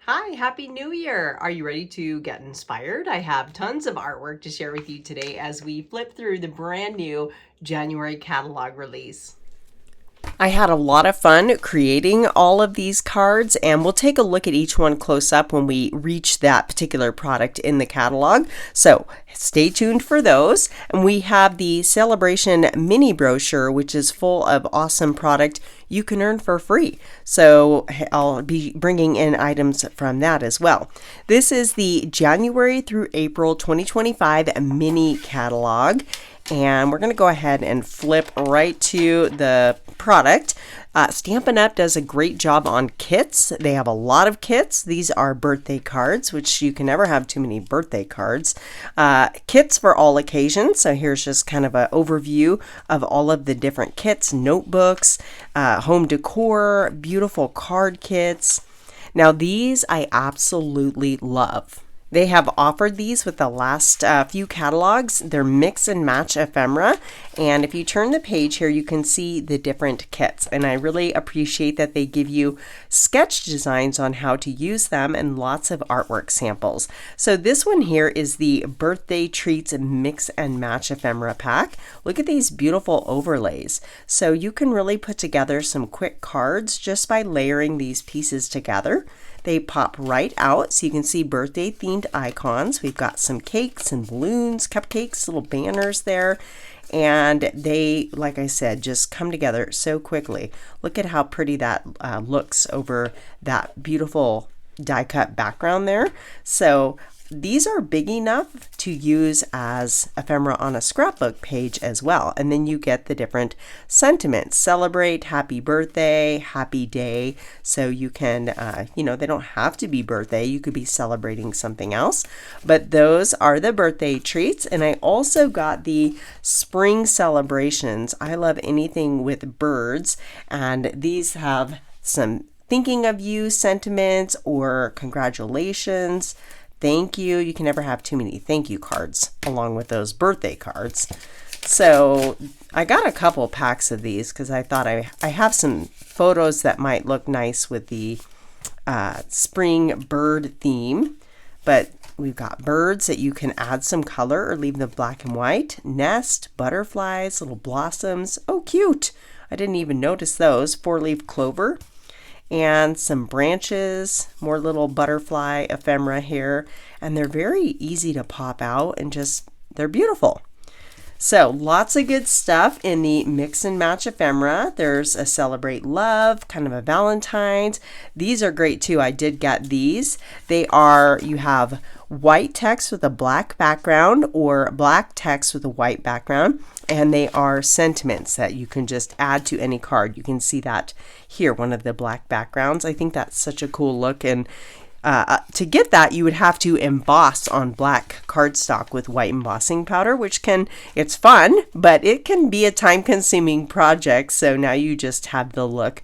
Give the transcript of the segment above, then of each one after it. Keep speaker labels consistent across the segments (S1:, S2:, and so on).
S1: Hi, Happy New Year! Are you ready to get inspired? I have tons of artwork to share with you today as we flip through the brand new January catalog release. I had a lot of fun creating all of these cards, and we'll take a look at each one close up when we reach that particular product in the catalog. So stay tuned for those. And we have the Celebration mini brochure, which is full of awesome product you can earn for free. So I'll be bringing in items from that as well. This is the January through April 2025 mini catalog. And we're going to go ahead and flip right to the product. Stampin' Up! Does a great job on kits. They have a lot of kits. These are birthday cards, which you can never have too many birthday cards. Kits for all occasions. So here's just kind of an overview of all of the different kits, notebooks, home decor, beautiful card kits. Now these I absolutely love. They have offered these with the last few catalogs. They're mix and match ephemera. And if you turn the page here, you can see the different kits. And I really appreciate that they give you sketch designs on how to use them and lots of artwork samples. So this one here is the Birthday Treats Mix and Match Ephemera Pack. Look at these beautiful overlays. So you can really put together some quick cards just by layering these pieces together. They pop right out so you can see birthday themed icons. We've got some cakes and balloons, cupcakes, little banners there. And they, like I said, just come together so quickly. Look at how pretty that looks over that beautiful die cut background there. So these are big enough to use as ephemera on a scrapbook page as well. And then you get the different sentiments. Celebrate, happy birthday, happy day. So you can, they don't have to be birthday. You could be celebrating something else. But those are the birthday treats. And I also got the spring celebrations. I love anything with birds. And these have some thinking of you sentiments or congratulations. Thank you. You can never have too many thank you cards along with those birthday cards. So I got a couple packs of these because I thought I have some photos that might look nice with the spring bird theme. But we've got birds that you can add some color or leave them black and white. Nest, butterflies, little blossoms. Oh, cute. I didn't even notice those. 4-leaf clover. And some branches, more little butterfly ephemera here, and they're very easy to pop out and they're beautiful. So lots of good stuff in the mix and match ephemera. There's a celebrate love, kind of a Valentine's. These are great too. I did get these. You have white text with a black background or black text with a white background. And they are sentiments that you can just add to any card. You can see that here, one of the black backgrounds. I think that's such a cool look. And to get that, you would have to emboss on black cardstock with white embossing powder, it's fun, but it can be a time-consuming project. So now you just have the look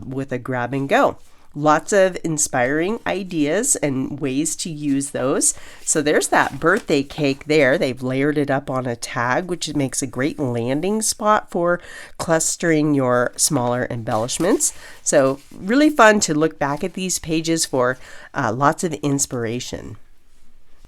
S1: with a grab and go. Lots of inspiring ideas and ways to use those. So there's that birthday cake there. They've layered it up on a tag, which makes a great landing spot for clustering your smaller embellishments. So really fun to look back at these pages for lots of inspiration.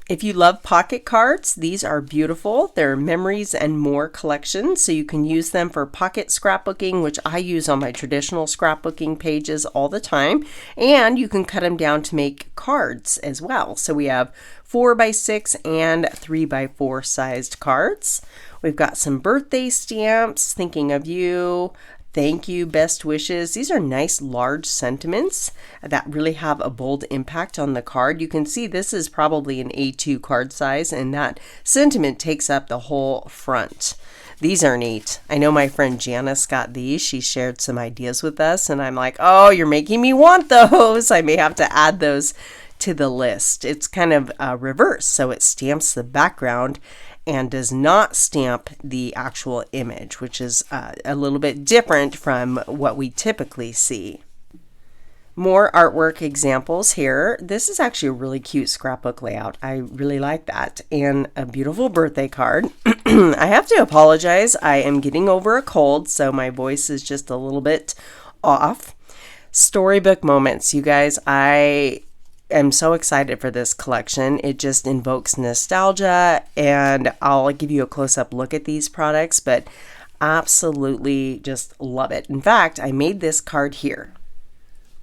S1: If you love pocket cards, these are beautiful. They're memories and more collections, so you can use them for pocket scrapbooking, which I use on my traditional scrapbooking pages all the time. And you can cut them down to make cards as well. So we have 4x6 and 3x4 sized cards. We've got some birthday stamps, thinking of you, thank you, best wishes. These are nice large sentiments that really have a bold impact on the card. You can see this is probably an A2 card size, and that sentiment takes up the whole front. These are neat. I know my friend Janice got these. She shared some ideas with us, and I'm like, oh, you're making me want those. I may have to add those to the list. It's kind of reverse, so it stamps the background and does not stamp the actual image, which is a little bit different from what we typically see. More artwork examples here. This is actually a really cute scrapbook layout. I really like that. And a beautiful birthday card. I have to apologize. I am getting over a cold, so my voice is just a little bit off. Storybook moments. You guys, I am so excited for this collection. It just invokes nostalgia, and I'll give you a close-up look at these products, but absolutely just love it. In fact, I made this card here.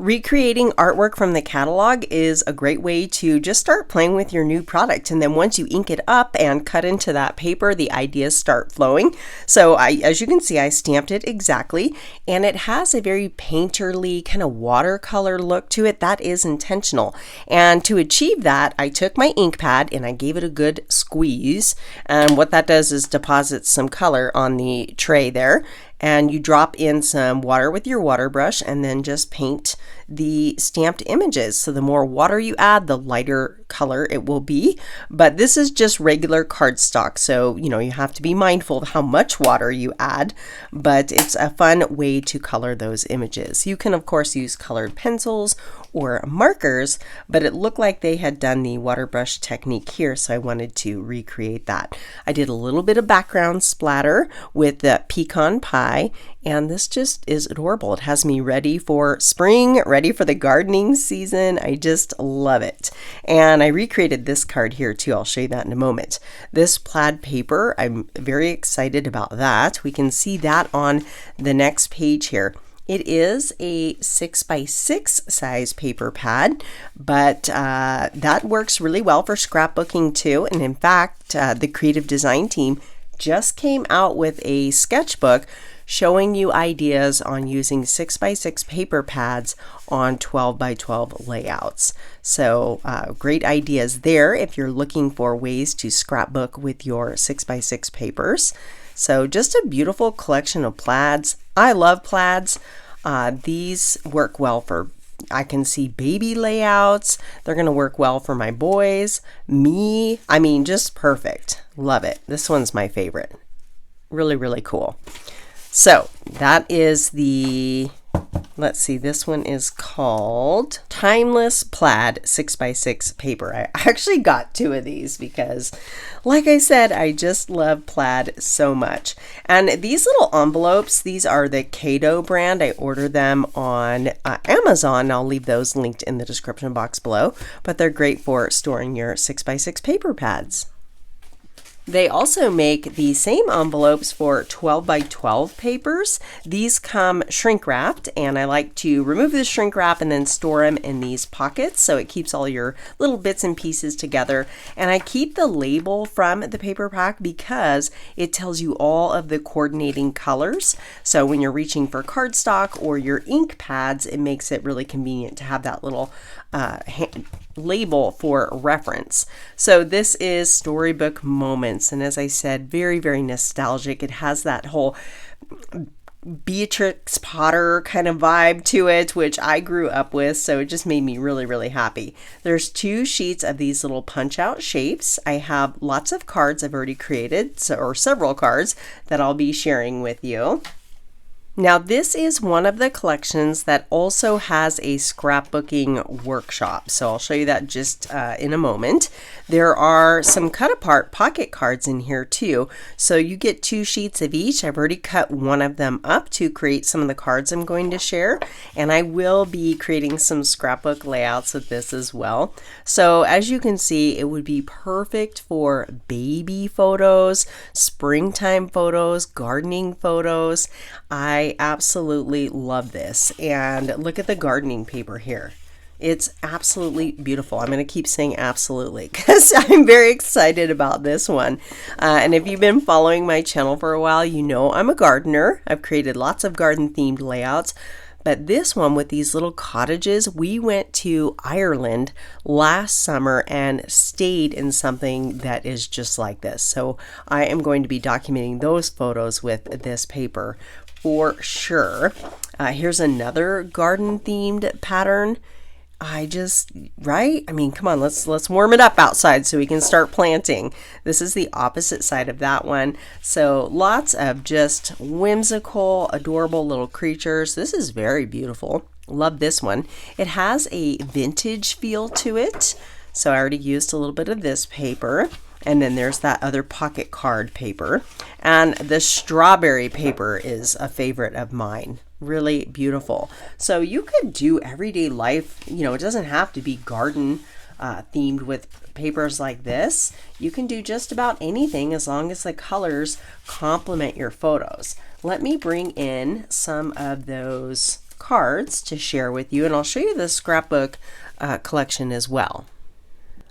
S1: Recreating artwork from the catalog is a great way to just start playing with your new product. And then once you ink it up and cut into that paper, the ideas start flowing. So as you can see, I stamped it exactly, and it has a very painterly kind of watercolor look to it. That is intentional. And to achieve that, I took my ink pad and I gave it a good squeeze. And what that does is deposits some color on the tray there. And you drop in some water with your water brush and then just paint the stamped images. So the more water you add, the lighter color it will be. But this is just regular cardstock, so you have to be mindful of how much water you add, but it's a fun way to color those images. You can of course use colored pencils or markers, but it looked like they had done the water brush technique here, so I wanted to recreate that. I did a little bit of background splatter with the pecan pie, and this just is adorable. It has me ready for spring, ready for the gardening season. I just love it. And I recreated this card here too. I'll show you that in a moment. This plaid paper, I'm very excited about that. We can see that on the next page here. It is a 6x6 size paper pad, but that works really well for scrapbooking too. And in fact, the creative design team just came out with a sketchbook showing you ideas on using 6x6 paper pads on 12x12 layouts. So great ideas there if you're looking for ways to scrapbook with your 6x6 papers. So just a beautiful collection of plaids. I love plaids. These work well for, I can see baby layouts. They're going to work well for my boys, me. I mean, just perfect. Love it. This one's my favorite. Really, really cool. So that is the, let's see, this one is called Timeless Plaid 6x6 paper. I actually got 2 of these because, like I said, I just love plaid so much. And these little envelopes, these are the Caydo brand. I ordered them on Amazon. I'll leave those linked in the description box below, but they're great for storing your 6x6 paper pads. They also make the same envelopes for 12x12 papers. These come shrink wrapped, and I like to remove the shrink wrap and then store them in these pockets so it keeps all your little bits and pieces together. And I keep the label from the paper pack because it tells you all of the coordinating colors. So when you're reaching for cardstock or your ink pads, it makes it really convenient to have that little label for reference. So this is Storybook Moments, and as I said, very, very nostalgic. It has that whole Beatrix Potter kind of vibe to it, which I grew up with, so it just made me really, really happy. There's 2 sheets of these little punch out shapes. I have lots of cards I've already created, or several cards that I'll be sharing with you. Now this is one of the collections that also has a scrapbooking workshop, so I'll show you that just in a moment. There are some cut apart pocket cards in here too, so you get 2 sheets of each. I've already cut one of them up to create some of the cards I'm going to share, and I will be creating some scrapbook layouts with this as well. So as you can see, it would be perfect for baby photos, springtime photos, gardening photos. I absolutely love this, and look at the gardening paper here. It's absolutely beautiful. I'm going to keep saying absolutely because I'm very excited about this one. And if you've been following my channel for a while, you know I'm a gardener. I've created lots of garden themed layouts. But this one with these little cottages, we went to Ireland last summer and stayed in something that is just like this. So I am going to be documenting those photos with this paper for sure. Here's another garden themed pattern. Right? I mean, come on, let's warm it up outside so we can start planting. This is the opposite side of that one. So lots of just whimsical, adorable little creatures. This is very beautiful. Love this one. It has a vintage feel to it. So I already used a little bit of this paper. And then there's that other pocket card paper. And the strawberry paper is a favorite of mine. really beautiful. So you could do everyday life, you know, it doesn't have to be garden themed with papers like this. You can do just about anything as long as the colors complement your photos. Let me bring in some of those cards to share with you, and I'll show you the scrapbook collection as well.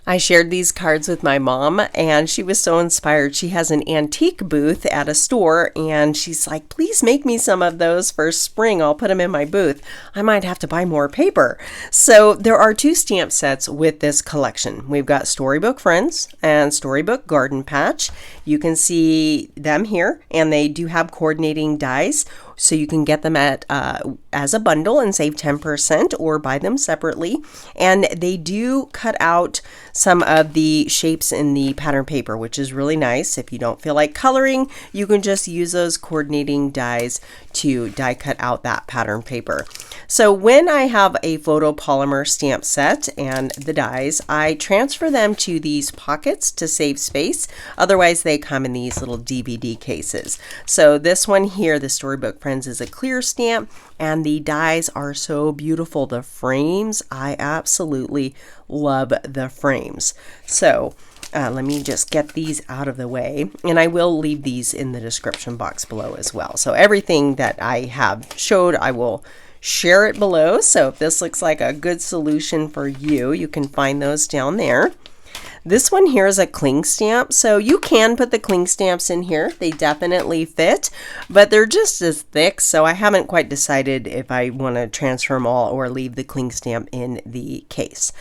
S1: I shared these cards with my mom, and she was so inspired. She has an antique booth at a store, and she's like, please make me some of those for spring. I'll put them in my booth. I might have to buy more paper. So there are 2 stamp sets with this collection. We've got Storybook Friends and Storybook Garden Patch. You can see them here, and they do have coordinating dies. So you can get them at as a bundle and save 10% or buy them separately. And they do cut out some of the shapes in the pattern paper, which is really nice. If you don't feel like coloring, you can just use those coordinating dies to die cut out that pattern paper. So when I have a photopolymer stamp set and the dies, I transfer them to these pockets to save space. Otherwise, they come in these little DVD cases. So this one here, the Storybook Friends, is a clear stamp, and the dies are so beautiful. The frames, I absolutely love the frames. So let me just get these out of the way, and I will leave these in the description box below as well. So everything that I have showed, I will share it below. So if this looks like a good solution for you, you can find those down there. This one here is a cling stamp, so you can put the cling stamps in here. They definitely fit, but they're just as thick, so I haven't quite decided if I want to transfer them all or leave the cling stamp in the case.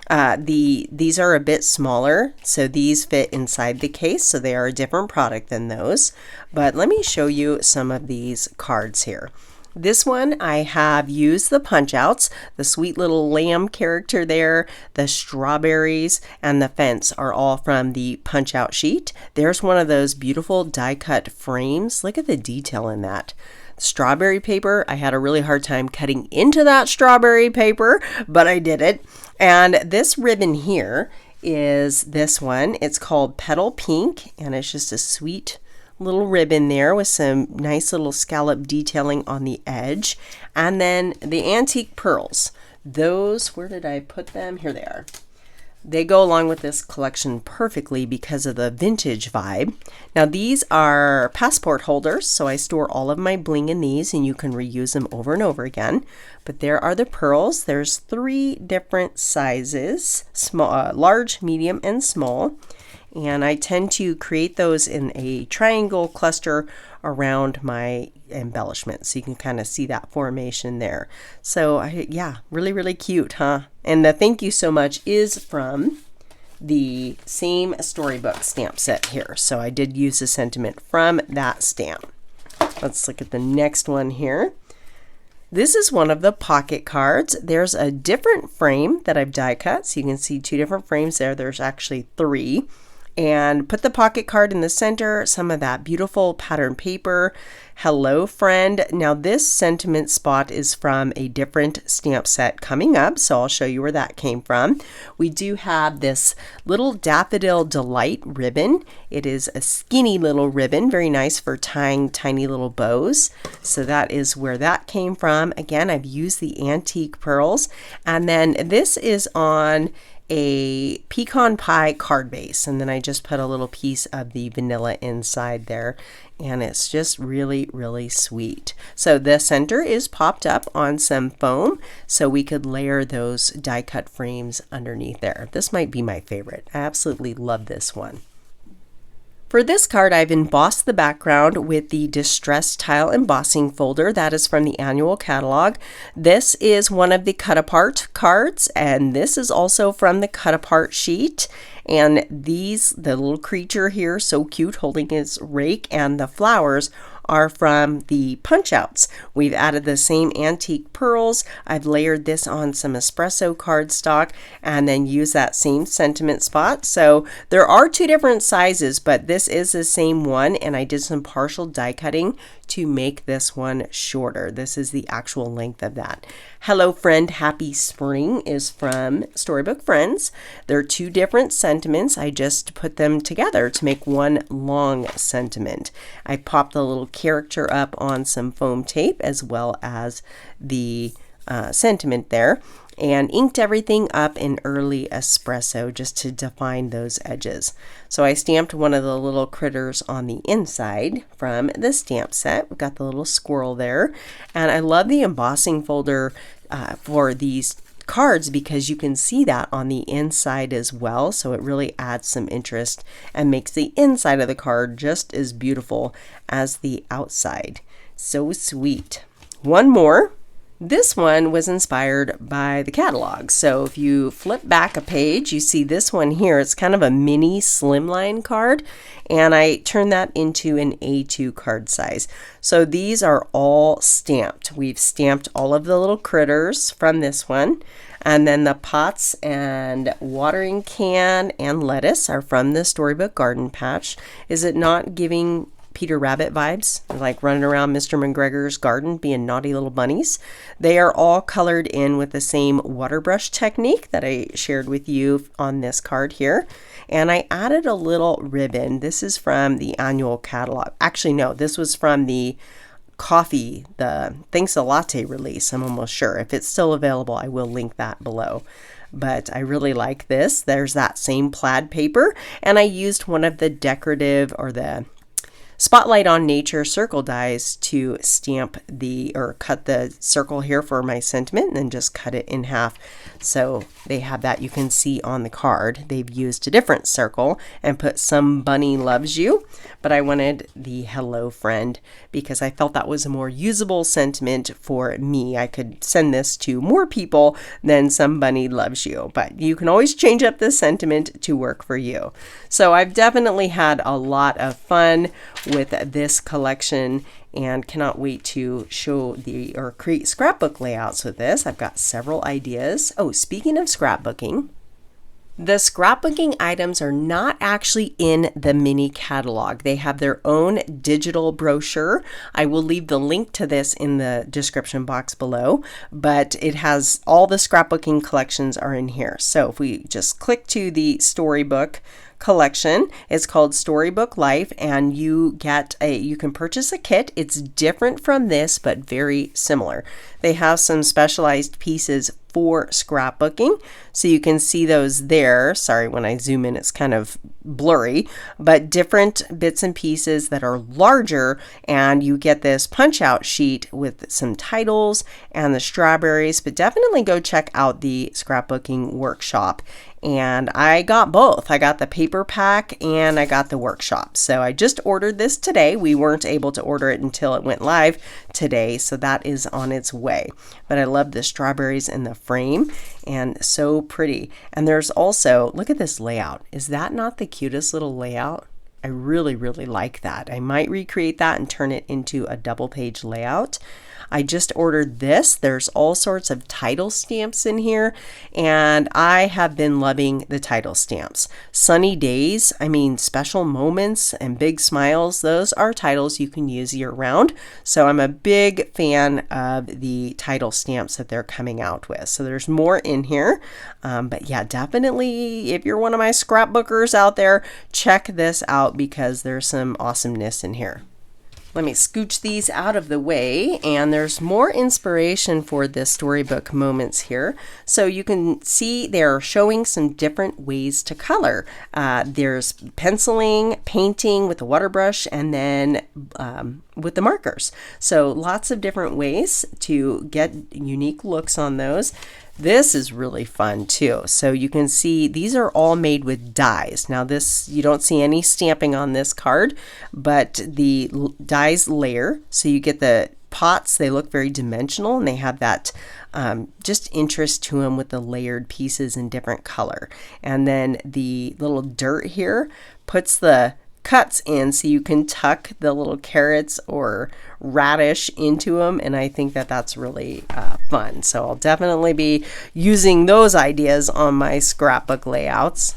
S1: These are a bit smaller, so these fit inside the case, so they are a different product than those. But let me show you some of these cards here. This one, I have used the punch outs. The sweet little lamb character there, the strawberries, and the fence are all from the punch out sheet. There's one of those beautiful die cut frames. Look at the detail in that. Strawberry paper, I had a really hard time cutting into that strawberry paper, but I did it. And this ribbon here is this one. It's called Petal Pink, and it's just a sweet little ribbon there with some nice little scallop detailing on the edge. And then the antique pearls. Those, where did I put them? Here they are. They go along with this collection perfectly because of the vintage vibe. Now these are passport holders, so I store all of my bling in these, and you can reuse them over and over again. But there are the pearls. There's 3 different sizes, small, large, medium, and small. And I tend to create those in a triangle cluster around my embellishment, so you can kind of see that formation there. So yeah, really, really cute, huh? And the thank you so much is from the same Storybook stamp set here. So I did use the sentiment from that stamp. Let's look at the next one here. This is one of the pocket cards. There's a different frame that I've die cut, so you can see 2 different frames there. There's actually 3. And put the pocket card in the center, some of that beautiful pattern paper. Hello, friend. Now this sentiment spot is from a different stamp set coming up, so I'll show you where that came from. We do have this little Daffodil Delight ribbon. It is a skinny little ribbon, very nice for tying tiny little bows. So that is where that came from. Again, I've used the antique pearls. And then this is on a pecan pie card base, and then I just put a little piece of the vanilla inside there, and it's just really, really sweet. So the center is popped up on some foam, so we could layer those die cut frames underneath there. This might be my favorite. I absolutely love this one. For this card, I've embossed the background with the Distress Tile Embossing folder. That is from the annual catalog. This is one of the cut apart cards, and this is also from the cut apart sheet. And these, the little creature here, so cute, holding his rake, and the flowers are from the punch outs. We've added the same antique pearls. I've layered this on some espresso cardstock and then used that same sentiment spot. So there are 2 different sizes, but this is the same one, and I did some partial die cutting to make this one shorter. This is the actual length of that. Hello Friend, Happy Spring is from Storybook Friends. There are two different sentiments. I just put them together to make one long sentiment. I popped the little character up on some foam tape as well as the sentiment there, and inked everything up in early espresso just to define those edges. So I stamped one of the little critters on the inside from the stamp set. We've got the little squirrel there, and I love the embossing folder for these cards because you can see that on the inside as well, so it really adds some interest and makes the inside of the card just as beautiful as the outside. So sweet. One more. This one was inspired by the catalog. So if you flip back a page, you see this one here. It's kind of a mini slimline card, and I turned that into an A2 card size. So these are all stamped. We've stamped all of the little critters from this one, and then the pots and watering can and lettuce are from the Storybook Garden Patch. Is it not giving Peter Rabbit vibes, like running around Mr. McGregor's garden being naughty little bunnies? They are all colored in with the same water brush technique that I shared with you on this card here. And I added a little ribbon. This is from the annual catalog. Actually, no, this was from the coffee, the Thanks a Latte release, I'm almost sure. If it's still available, I will link that below. But I really like this. There's that same plaid paper, and I used one of the decorative or the Spotlight on Nature circle dies to stamp or cut the circle here for my sentiment, and then just cut it in half. So they have that, you can see on the card. They've used a different circle and put Some Bunny Loves You, but I wanted the Hello Friend because I felt that was a more usable sentiment for me. I could send this to more people than Some Bunny Loves You, but you can always change up the sentiment to work for you. So I've definitely had a lot of fun with this collection and cannot wait to show or create scrapbook layouts with this. I've got several ideas. Oh, speaking of scrapbooking, the scrapbooking items are not actually in the mini catalog. They have their own digital brochure. I will leave the link to this in the description box below, but it has all the scrapbooking collections are in here. So if we just click to the storybook collection, it's called Storybook Life, and you can purchase a kit. It's different from this, but very similar. They have some specialized pieces for scrapbooking, so you can see those there. Sorry, when I zoom in it's kind of blurry, but different bits and pieces that are larger, and you get this punch out sheet with some titles and the strawberries. But definitely go check out the scrapbooking workshop. And I got both. I got the paper pack and I got the workshop. So I just ordered this today. We weren't able to order it until it went live today, so that is on its way. But I love the strawberries in the frame, and so pretty. And there's also, look at this layout. Is that not the cutest little layout? I really, really like that. I might recreate that and turn it into a double page layout. I just ordered this. There's all sorts of title stamps in here, and I have been loving the title stamps. Sunny days, special moments and big smiles, those are titles you can use year round. So I'm a big fan of the title stamps that they're coming out with. So there's more in here, but yeah, definitely if you're one of my scrapbookers out there, check this out because there's some awesomeness in here. Let me scooch these out of the way, and there's more inspiration for the storybook moments here. So you can see they're showing some different ways to color. There's penciling, painting with the water brush, and then with the markers. So lots of different ways to get unique looks on those. This is really fun too. So you can see these are all made with dies. Now this, you don't see any stamping on this card, but the dies layer. So you get the pots, they look very dimensional, and they have that just interest to them with the layered pieces in different color. And then the little dirt here puts the cuts in so you can tuck the little carrots or radish into them, and I think that that's really fun. So I'll definitely be using those ideas on my scrapbook layouts.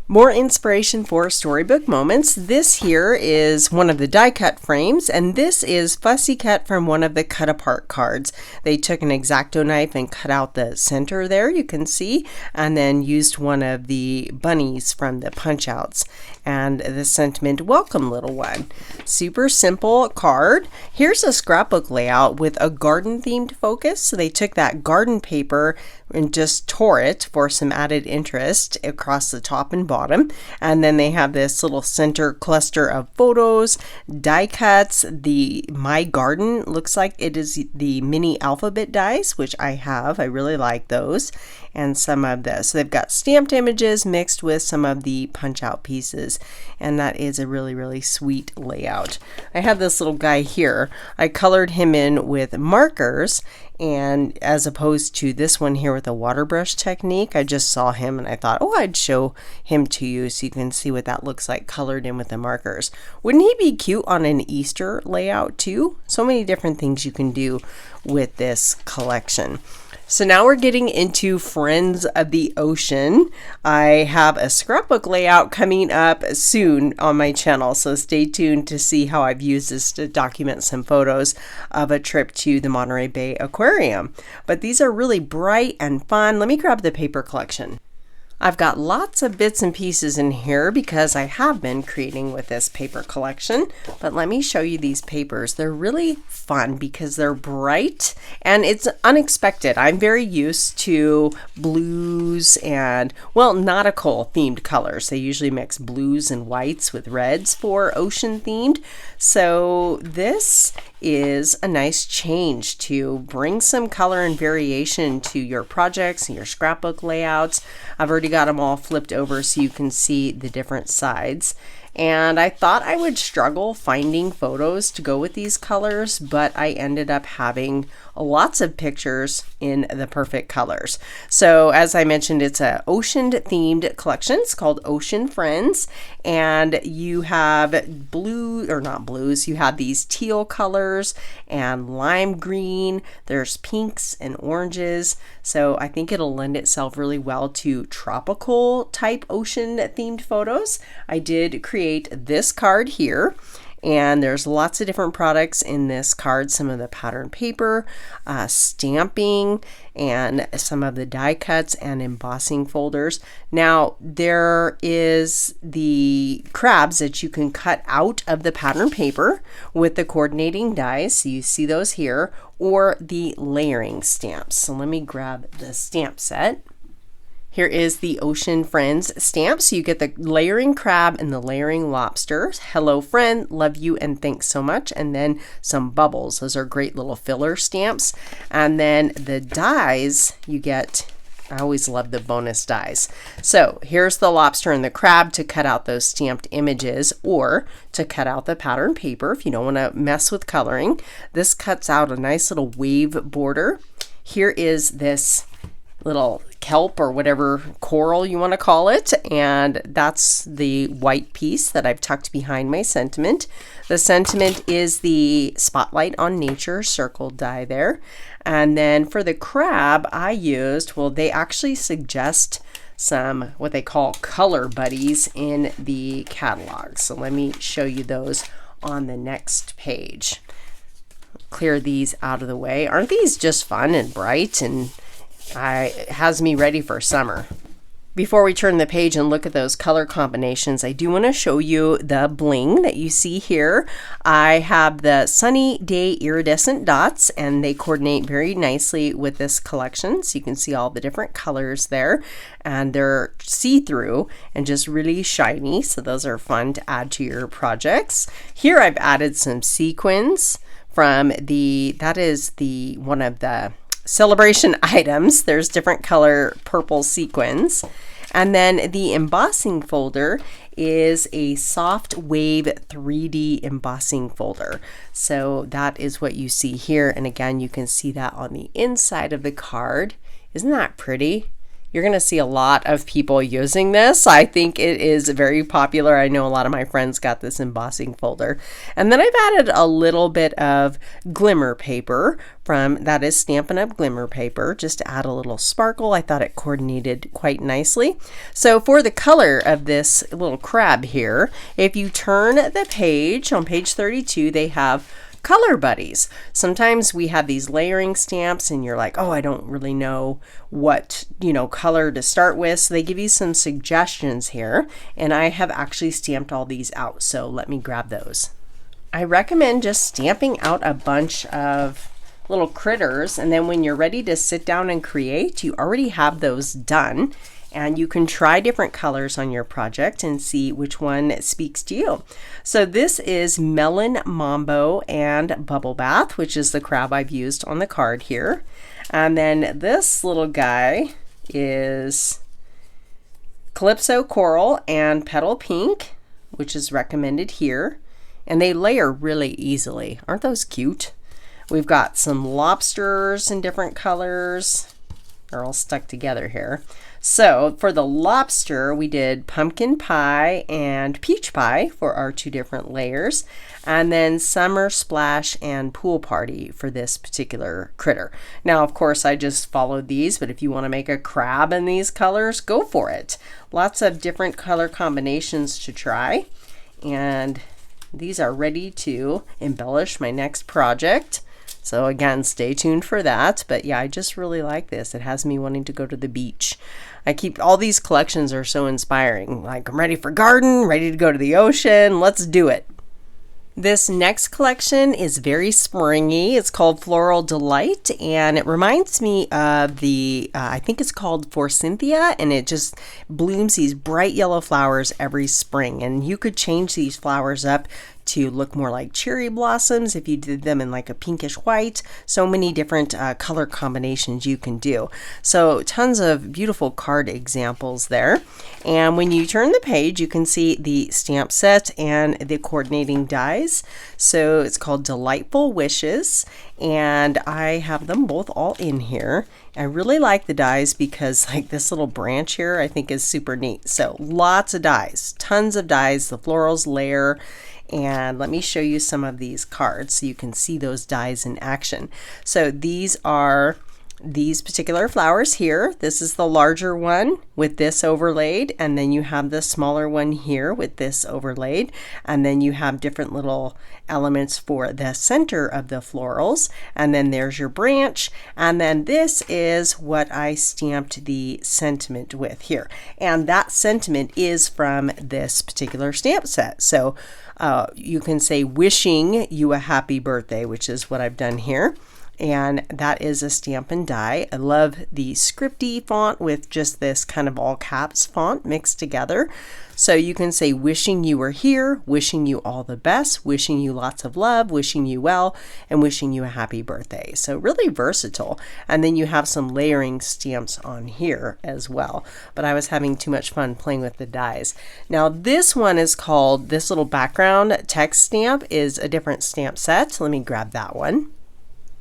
S1: More inspiration for storybook moments. This here is one of the die cut frames, and this is fussy cut from one of the cut apart cards. They took an X-Acto knife and cut out the center there, you can see, and then used one of the bunnies from the punch outs and the sentiment, "Welcome little one." Super simple card. Here's a scrapbook layout with a garden themed focus. So they took that garden paper and just tore it for some added interest across the top and bottom. And then they have this little center cluster of photos, die cuts. The My Garden looks like it is the mini alphabet dies, which I have. I really like those. And some of this. So they've got stamped images mixed with some of the punch out pieces. And that is a really, really sweet layout. I have this little guy here. I colored him in with markers, and as opposed to this one here with a water brush technique, I just saw him and I thought, oh, I'd show him to you so you can see what that looks like colored in with the markers. Wouldn't he be cute on an Easter layout too? So many different things you can do with this collection. So now we're getting into Friends of the Ocean. I have a scrapbook layout coming up soon on my channel, so stay tuned to see how I've used this to document some photos of a trip to the Monterey Bay Aquarium. But these are really bright and fun. Let me grab the paper collection. I've got lots of bits and pieces in here because I have been creating with this paper collection, but let me show you these papers. They're really fun because they're bright and it's unexpected. I'm very used to blues and, well, nautical themed colors. They usually mix blues and whites with reds for ocean themed. So this is a nice change to bring some color and variation to your projects and your scrapbook layouts. I've already got them all flipped over so you can see the different sides. And I thought I would struggle finding photos to go with these colors, but I ended up having lots of pictures in the perfect colors. So as I mentioned, it's an ocean themed collection. It's called Ocean Friends, and you have blue, or not blues, you have these teal colors and lime green. There's pinks and oranges. So I think it'll lend itself really well to tropical type ocean themed photos. I did create this card here, and there's lots of different products in this card. Some of the pattern paper, stamping, and some of the die cuts and embossing folders. Now there is the crabs that you can cut out of the pattern paper with the coordinating dies. So you see those here, or the layering stamps. So let me grab the stamp set. Here is the Ocean Friends stamp. So you get the layering crab and the layering lobster. Hello friend, love you and thanks so much. And then some bubbles. Those are great little filler stamps. And then the dies you get, I always love the bonus dies. So here's the lobster and the crab to cut out those stamped images, or to cut out the pattern paper if you don't want to mess with coloring. This cuts out a nice little wave border. Here is this little kelp or whatever coral you want to call it, and that's the white piece that I've tucked behind my sentiment. The sentiment is the Spotlight on Nature circled die there. And then for the crab I used, well, they actually suggest some what they call color buddies in the catalog. So let me show you those on the next page. Clear these out of the way. Aren't these just fun and bright, and it has me ready for summer. Before we turn the page and look at those color combinations, I do want to show you the bling that you see here. I have the Sunny Day iridescent dots, and they coordinate very nicely with this collection. So you can see all the different colors there, and they're see-through and just really shiny. So those are fun to add to your projects. Here I've added some sequins from that is one of the celebration items. There's different color purple sequins. And then the embossing folder is a soft wave 3D embossing folder. So that is what you see here. And again, you can see that on the inside of the card. Isn't that pretty? You're going to see a lot of people using this. I think it is very popular. I know a lot of my friends got this embossing folder. And then I've added a little bit of glimmer paper that is Stampin' Up! Glimmer paper, just to add a little sparkle. I thought it coordinated quite nicely. So for the color of this little crab here, if you turn the page, on page 32, they have color buddies. Sometimes we have these layering stamps and you're like, oh, I don't really know what, color to start with. So they give you some suggestions here, and I have actually stamped all these out. So let me grab those. I recommend just stamping out a bunch of little critters, and then when you're ready to sit down and create, you already have those done. And you can try different colors on your project and see which one speaks to you. So this is Melon Mambo and Bubble Bath, which is the crab I've used on the card here. And then this little guy is Calypso Coral and Petal Pink, which is recommended here. And they layer really easily. Aren't those cute? We've got some lobsters in different colors. They're all stuck together here. So for the lobster, we did pumpkin pie and peach pie for our two different layers, and then summer splash and pool party for this particular critter. Now, of course, I just followed these, but if you want to make a crab in these colors, go for it. Lots of different color combinations to try, and these are ready to embellish my next project. So again, stay tuned for that. But yeah, I just really like this. It has me wanting to go to the beach. All these collections are so inspiring. Like, I'm ready for garden, ready to go to the ocean. Let's do it. This next collection is very springy. It's called Floral Delight, and it reminds me of I think it's called Forsythia, and it just blooms these bright yellow flowers every spring. And you could change these flowers up to look more like cherry blossoms if you did them in like a pinkish white. So many different color combinations you can do. So tons of beautiful card examples there. And when you turn the page, you can see the stamp set and the coordinating dies. So it's called Delightful Wishes, and I have them both all in here. I really like the dies because like this little branch here I think is super neat. So lots of dies, tons of dies, the florals layer. And let me show you some of these cards so you can see those dies in action. So these are these particular flowers here. This is the larger one with this overlaid, and then you have the smaller one here with this overlaid, and then you have different little elements for the center of the florals, and then there's your branch, and then this is what I stamped the sentiment with here, and that sentiment is from this particular stamp set. So you can say wishing you a happy birthday, which is what I've done here. And that is a Stampin' Die. I love the scripty font with just this kind of all caps font mixed together. So you can say wishing you were here, wishing you all the best, wishing you lots of love, wishing you well, and wishing you a happy birthday. So really versatile. And then you have some layering stamps on here as well. But I was having too much fun playing with the dies. Now this one is called, this little background text stamp is a different stamp set. Let me grab that one.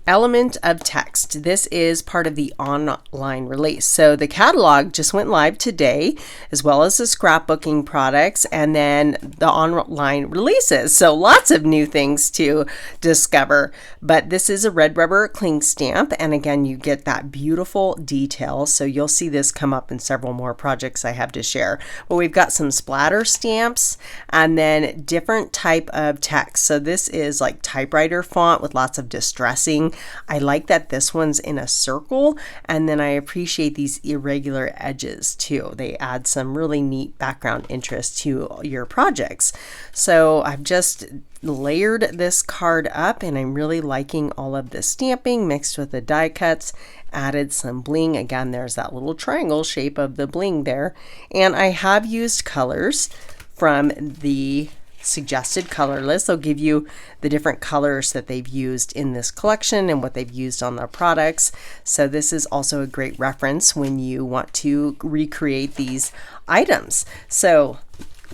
S1: Element of Text. This is part of the online release. So the catalog just went live today, as well as the scrapbooking products, and then the online releases. So lots of new things to discover. But this is a red rubber cling stamp, and again, you get that beautiful detail. So you'll see this come up in several more projects I have to share. But we've got some splatter stamps, and then different type of text. So this is like typewriter font with lots of distressing. I like that this one's in a circle, and then I appreciate these irregular edges too. They add some really neat background interest to your projects. So I've just layered this card up, and I'm really liking all of the stamping mixed with the die cuts. Added some bling. Again, there's that little triangle shape of the bling there. And I have used colors from the suggested color list. They'll give you the different colors that they've used in this collection and what they've used on their products. So this is also a great reference when you want to recreate these items. So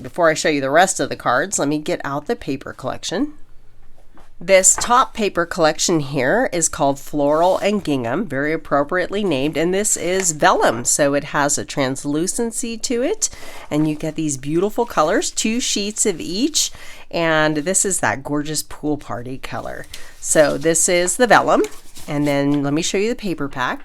S1: before I show you the rest of the cards, let me get out the paper collection. This top paper collection here is called Floral and Gingham, very appropriately named, and this is vellum, so it has a translucency to it, and you get these beautiful colors, 2 sheets of each, and this is that gorgeous pool party color. So this is the vellum, and then let me show you the paper pack.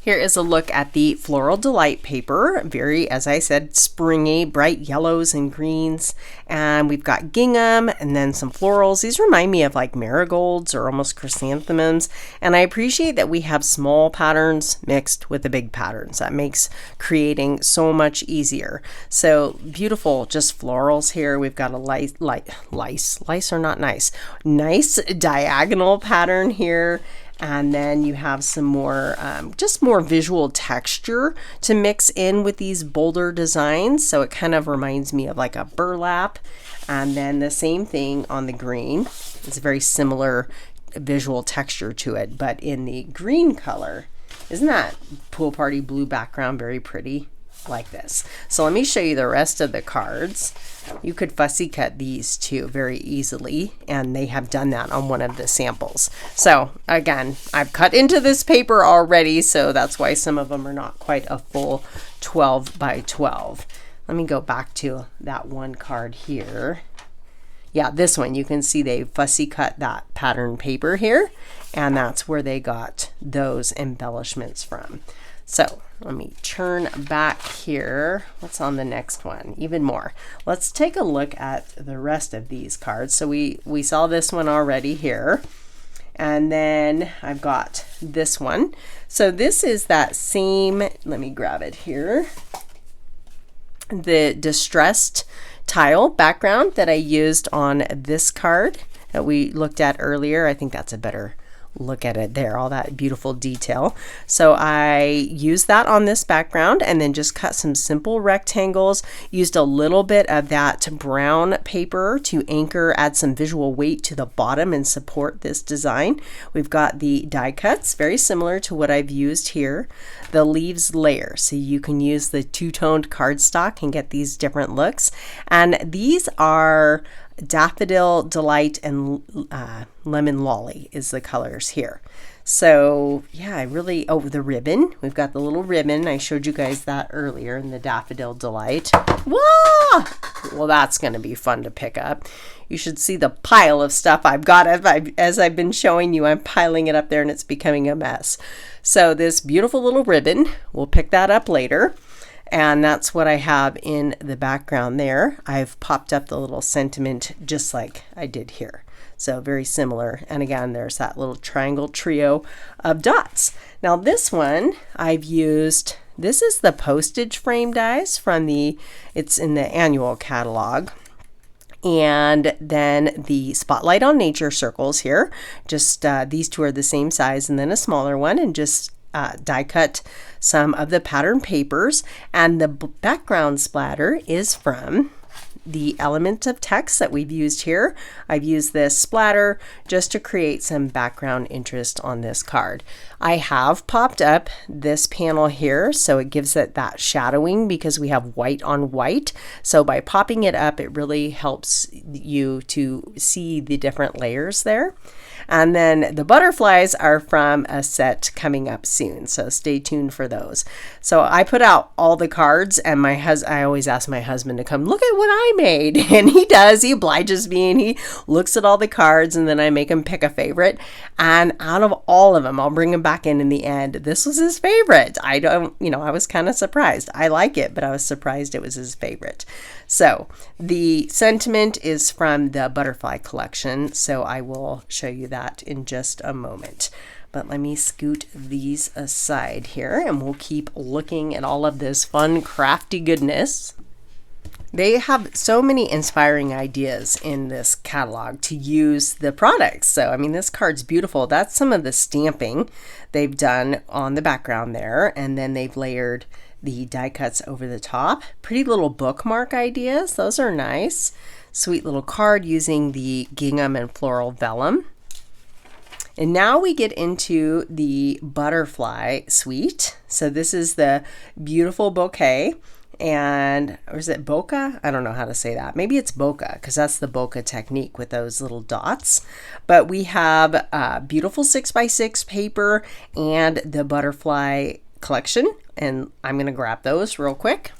S1: Here is a look at the Floral Delight paper, very, as I said, springy, bright yellows and greens. And we've got gingham and then some florals. These remind me of like marigolds or almost chrysanthemums. And I appreciate that we have small patterns mixed with the big patterns. That makes creating so much easier. So beautiful, just florals here. We've got a lice are not nice. Nice diagonal pattern here. And then you have some more, just more visual texture to mix in with these bolder designs. So it kind of reminds me of like a burlap. And then the same thing on the green. It's a very similar visual texture to it, but in the green color. Isn't that pool party blue background very pretty? Like this. So let me show you the rest of the cards. You could fussy cut these too very easily, and they have done that on one of the samples. So again, I've cut into this paper already, so that's why some of them are not quite a full 12 by 12. Let me go back to that one card here. Yeah, this one, you can see they fussy cut that pattern paper here, and that's where they got those embellishments from. So let me turn back here. What's on the next one? Even more. Let's take a look at the rest of these cards. So we saw this one already here. And then I've got this one. So this is that same, let me grab it here. The distressed tile background that I used on this card that we looked at earlier. I think that's a better look at it there, all that beautiful detail. So I used that on this background and then just cut some simple rectangles, used a little bit of that brown paper to anchor, add some visual weight to the bottom and support this design. We've got the die cuts, very similar to what I've used here. The leaves layer, so you can use the two-toned cardstock and get these different looks. And these are Daffodil Delight and Lemon Lolly is the colors here. So yeah, I really, oh, the ribbon. We've got the little ribbon. I showed you guys that earlier in the Daffodil Delight. Whoa! Well, that's going to be fun to pick up. You should see the pile of stuff I've got. As I've been showing you, I'm piling it up there and it's becoming a mess. So this beautiful little ribbon, we'll pick that up later. And that's what I have in the background there. I've popped up the little sentiment just like I did here. So very similar. And again, there's that little triangle trio of dots. Now this one I've used, this is the postage frame dies from it's in the annual catalog. And then the Spotlight on Nature circles here. Just these two are the same size and then a smaller one, and just die cut some of the pattern papers, and the background splatter is from the element of text that we've used here. I've used this splatter just to create some background interest on this card. I have popped up this panel here, so it gives it that shadowing because we have white on white. So by popping it up, it really helps you to see the different layers there. And then the butterflies are from a set coming up soon, so stay tuned for those. So I put out all the cards, and I always ask my husband to come look at what I made, and he does. He obliges me, and he looks at all the cards, and then I make him pick a favorite. And out of all of them, I'll bring him back in the end. This was his favorite. I was kind of surprised. I like it, but I was surprised it was his favorite. So the sentiment is from the butterfly collection, so I will show you that in just a moment. But let me scoot these aside here, and we'll keep looking at all of this fun crafty goodness. They have so many inspiring ideas in this catalog to use the products. So, I mean, this card's beautiful. That's some of the stamping they've done on the background there, and then they've layered the die cuts over the top. Pretty little bookmark ideas. Those are nice. Sweet little card using the gingham and floral vellum. And now we get into the butterfly suite. So this is the beautiful bouquet. and, or is it bokeh? I don't know how to say that. Maybe it's bokeh because that's the bokeh technique with those little dots. But we have beautiful 6x6 paper and the butterfly collection, and I'm going to grab those real quick.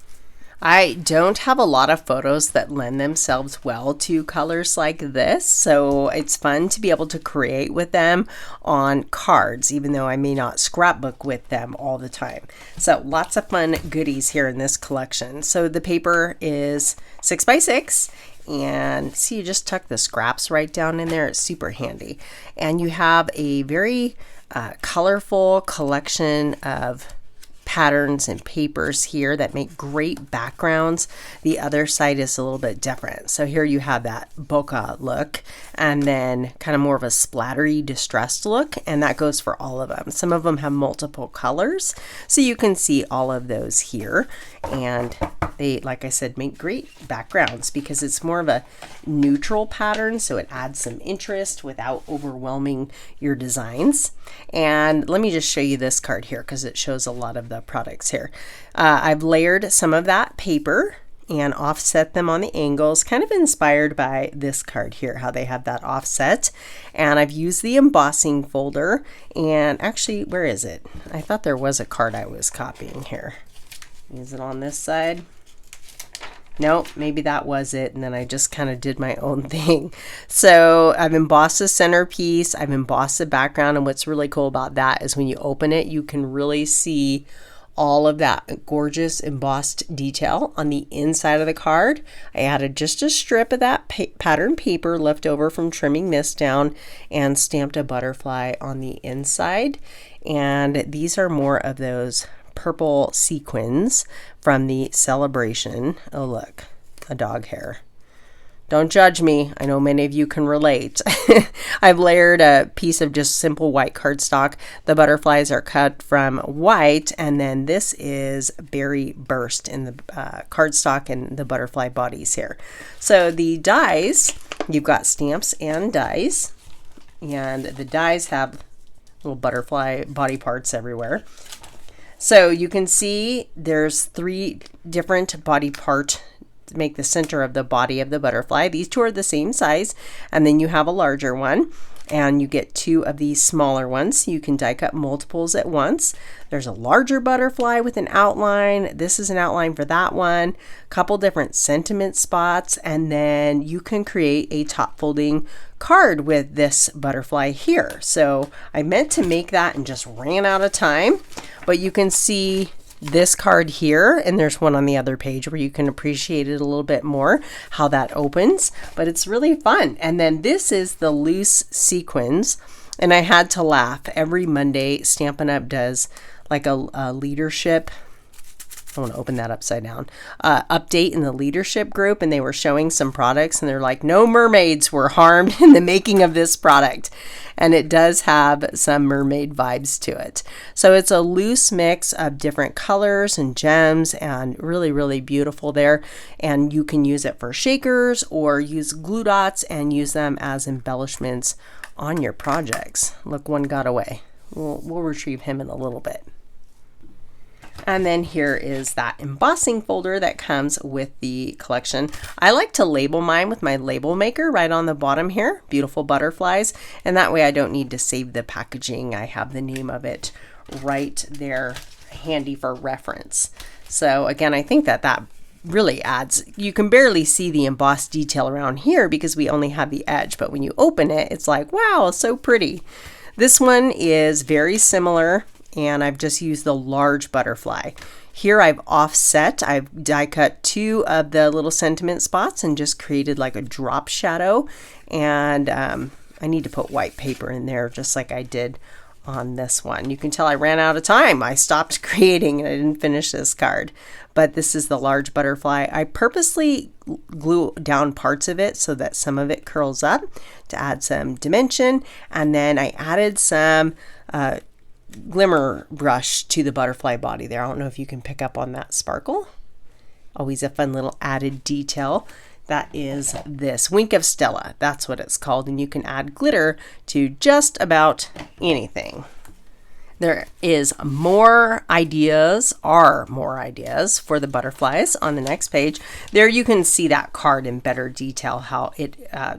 S1: I don't have a lot of photos that lend themselves well to colors like this, so it's fun to be able to create with them on cards, even though I may not scrapbook with them all the time. So lots of fun goodies here in this collection. So the paper is 6x6, and see, you just tuck the scraps right down in there. It's super handy. And you have a very colorful collection of patterns and papers here that make great backgrounds. The other side is a little bit different. So here you have that bokeh look, and then kind of more of a splattery distressed look, and that goes for all of them. Some of them have multiple colors, so you can see all of those here, and they, like I said, make great backgrounds because it's more of a neutral pattern, so it adds some interest without overwhelming your designs. And let me just show you this card here because it shows a lot of the products here. I've layered some of that paper and offset them on the angles, kind of inspired by this card here, how they have that offset. And I've used the embossing folder, and actually, where is it? I thought there was a card I was copying here. Is it on this side? Nope, maybe that was it, and then I just kind of did my own thing. So I've embossed the centerpiece, I've embossed the background, and what's really cool about that is when you open it, you can really see all of that gorgeous embossed detail on the inside of the card. I added just a strip of that pattern paper left over from trimming this down and stamped a butterfly on the inside. And these are more of those purple sequins from the celebration. Oh, look, a dog hair. Don't judge me. I know many of you can relate. I've layered a piece of just simple white cardstock. The butterflies are cut from white, and then this is berry burst in the cardstock and the butterfly bodies here. So the dies, you've got stamps and dies, and the dies have little butterfly body parts everywhere. So you can see there's 3 different body part to make the center of the body of the butterfly. These 2 are the same size, and then you have a larger one, and you get 2 of these smaller ones, so you can die cut multiples at once. There's a larger butterfly with an outline. This is an outline for that one. A couple different sentiment spots, and then you can create a top folding card with this butterfly here. So I meant to make that and just ran out of time, but you can see this card here, and there's one on the other page where you can appreciate it a little bit more, how that opens, but it's really fun. And then this is the loose sequins, and I had to laugh. Every Monday, Stampin' Up! Does like a leadership, I want to open that upside down, update in the leadership group, and they were showing some products, and they're like, no mermaids were harmed in the making of this product. And it does have some mermaid vibes to it. So it's a loose mix of different colors and gems, and really, really beautiful there. And you can use it for shakers or use glue dots and use them as embellishments on your projects. Look, one got away. We'll retrieve him in a little bit. And then here is that embossing folder that comes with the collection. I like to label mine with my label maker right on the bottom here, beautiful butterflies, and that way I don't need to save the packaging. I have the name of it right there handy for reference. So again, I think that really adds, you can barely see the embossed detail around here because we only have the edge, but when you open it, it's like, wow, so pretty. This one is very similar, and I've just used the large butterfly. Here I've offset, I've die cut 2 of the little sentiment spots and just created like a drop shadow. And I need to put white paper in there just like I did on this one. You can tell I ran out of time. I stopped creating and I didn't finish this card. But this is the large butterfly. I purposely glue down parts of it so that some of it curls up to add some dimension. And then I added some glimmer brush to the butterfly body there. I don't know if you can pick up on that sparkle. Always a fun little added detail. That is this Wink of Stella. That's what it's called. And you can add glitter to just about anything. There is more ideas for the butterflies on the next page. There you can see that card in better detail, how it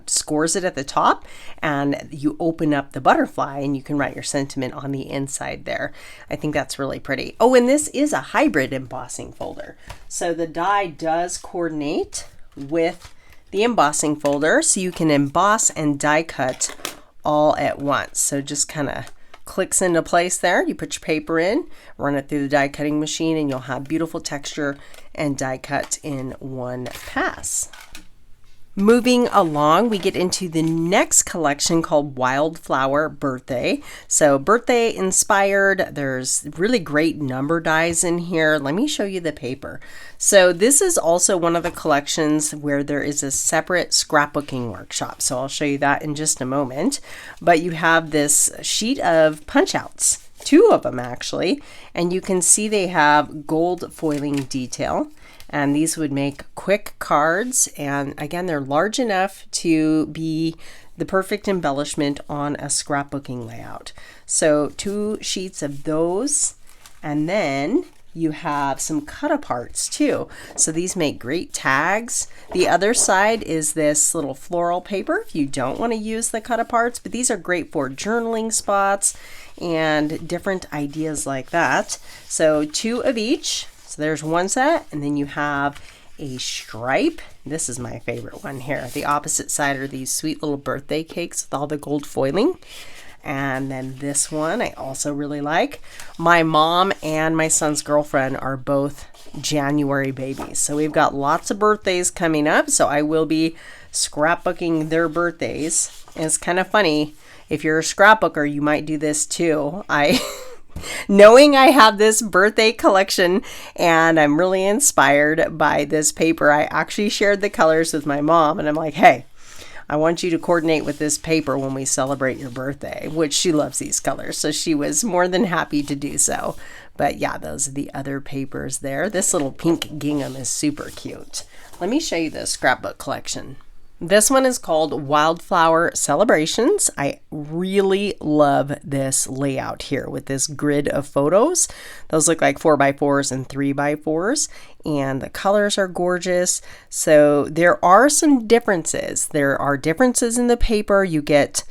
S1: scores it at the top, and you open up the butterfly and you can write your sentiment on the inside there. I think that's really pretty. Oh, and this is a hybrid embossing folder. So the die does coordinate with the embossing folder, so you can emboss and die cut all at once. So just kind of clicks into place there. You put your paper in, run it through the die cutting machine, and you'll have beautiful texture and die cut in one pass. Moving along, we get into the next collection called Wildflower Birthday. So birthday inspired. There's really great number dies in here. Let me show you the paper. So this is also one of the collections where there is a separate scrapbooking workshop. So I'll show you that in just a moment. But you have this sheet of punch outs, 2 of them actually, and you can see they have gold foiling detail. And these would make quick cards, and again, they're large enough to be the perfect embellishment on a scrapbooking layout. So 2 sheets of those, and then you have some cut aparts too. So these make great tags. The other side is this little floral paper if you don't want to use the cut aparts, but these are great for journaling spots and different ideas like that. So 2 of each. So there's one set, and then you have a stripe. This is my favorite one here. The opposite side are these sweet little birthday cakes with all the gold foiling. And then this one I also really like. My mom and my son's girlfriend are both January babies. So we've got lots of birthdays coming up. So I will be scrapbooking their birthdays. And it's kind of funny. If you're a scrapbooker, you might do this too. Knowing I have this birthday collection and I'm really inspired by this paper, I actually shared the colors with my mom, and I'm like, hey, I want you to coordinate with this paper when we celebrate your birthday, which she loves these colors. So she was more than happy to do so. But yeah, those are the other papers there. This little pink gingham is super cute. Let me show you the scrapbook collection. This one is called Wildflower Celebrations. I really love this layout here with this grid of photos. Those look like 4x4s and 3x4s, and the colors are gorgeous. So there are some differences. There are differences in the paper. You get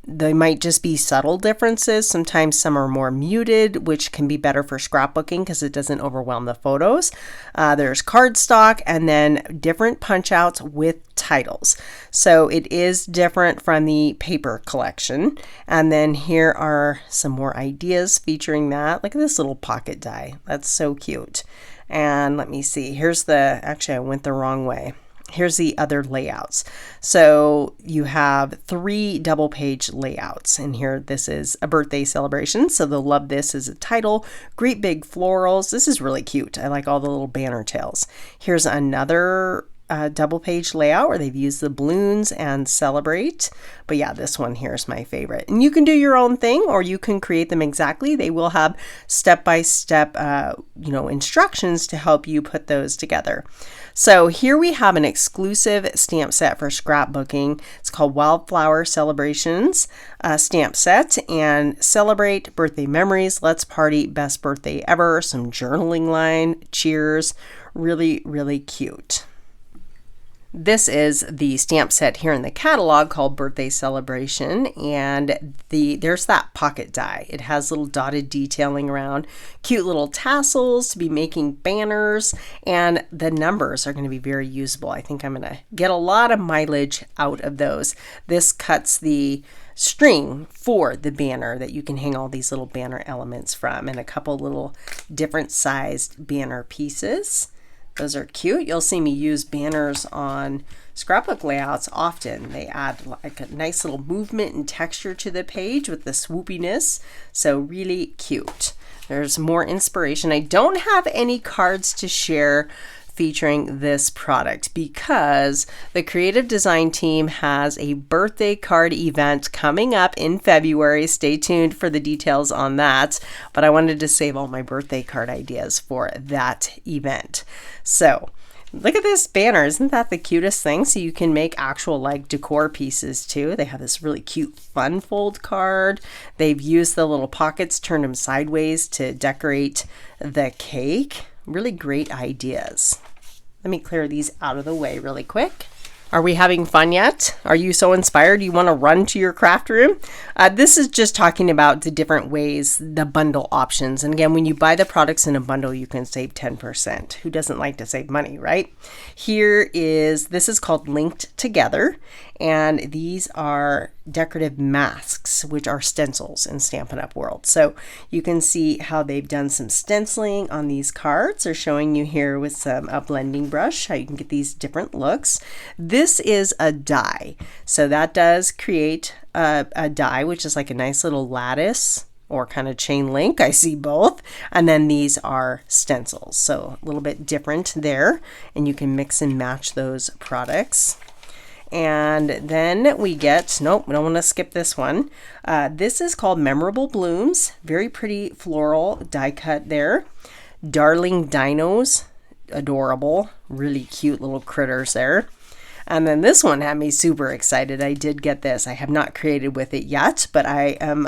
S1: they might just be subtle differences. Sometimes some are more muted, which can be better for scrapbooking because it doesn't overwhelm the photos. There's cardstock and then different punch outs with titles. So it is different from the paper collection. And then here are some more ideas featuring that. Look at this little pocket die. That's so cute. And let me see. Actually I went the wrong way. Here's the other layouts. So you have 3 double page layouts, and here this is a birthday celebration. So they'll love this as a title. Great big florals. This is really cute. I like all the little banner tails. Here's another double page layout where they've used the balloons and celebrate. But yeah, this one here is my favorite. And you can do your own thing, or you can create them exactly. They will have step-by-step instructions to help you put those together. So here we have an exclusive stamp set for scrapbooking. It's called Wildflower Celebrations stamp set, and celebrate birthday memories, let's party, best birthday ever, some journaling line, cheers, really, really cute. This is the stamp set here in the catalog called Birthday Celebration, and there's that pocket die. It has little dotted detailing around, cute little tassels to be making banners, and the numbers are going to be very usable. I think I'm going to get a lot of mileage out of those. This cuts the string for the banner that you can hang all these little banner elements from, and a couple little different sized banner pieces. Those are cute. You'll see me use banners on scrapbook layouts often. They add like a nice little movement and texture to the page with the swoopiness. So really cute. There's more inspiration. I don't have any cards to share featuring this product because the creative design team has a birthday card event coming up in February. Stay tuned for the details on that, but I wanted to save all my birthday card ideas for that event. So Look at this banner. Isn't that the cutest thing? So you can make actual like decor pieces too. They have this really cute fun fold card. They've used the little pockets, turned them sideways to decorate the cake. Really great ideas. Let me clear these out of the way really quick. Are we having fun yet? Are you so inspired you want to run to your craft room? This is just talking about the different ways, the bundle options. And again, when you buy the products in a bundle, you can save 10%. Who doesn't like to save money, right? This is called Linked Together. And these are decorative masks, which are stencils in Stampin' Up! World. So you can see how they've done some stenciling on these cards. They're showing you here with a blending brush how you can get these different looks. This is a die. So that does create a die, which is like a nice little lattice or kind of chain link. I see both. And then these are stencils. So a little bit different there. And you can mix and match those products. And then we get, nope, we don't want to skip this one. This is called Memorable Blooms. Very pretty floral die cut there. Darling Dinos, adorable, really cute little critters there. And then this one had me super excited. I did get this. I have not created with it yet, but I am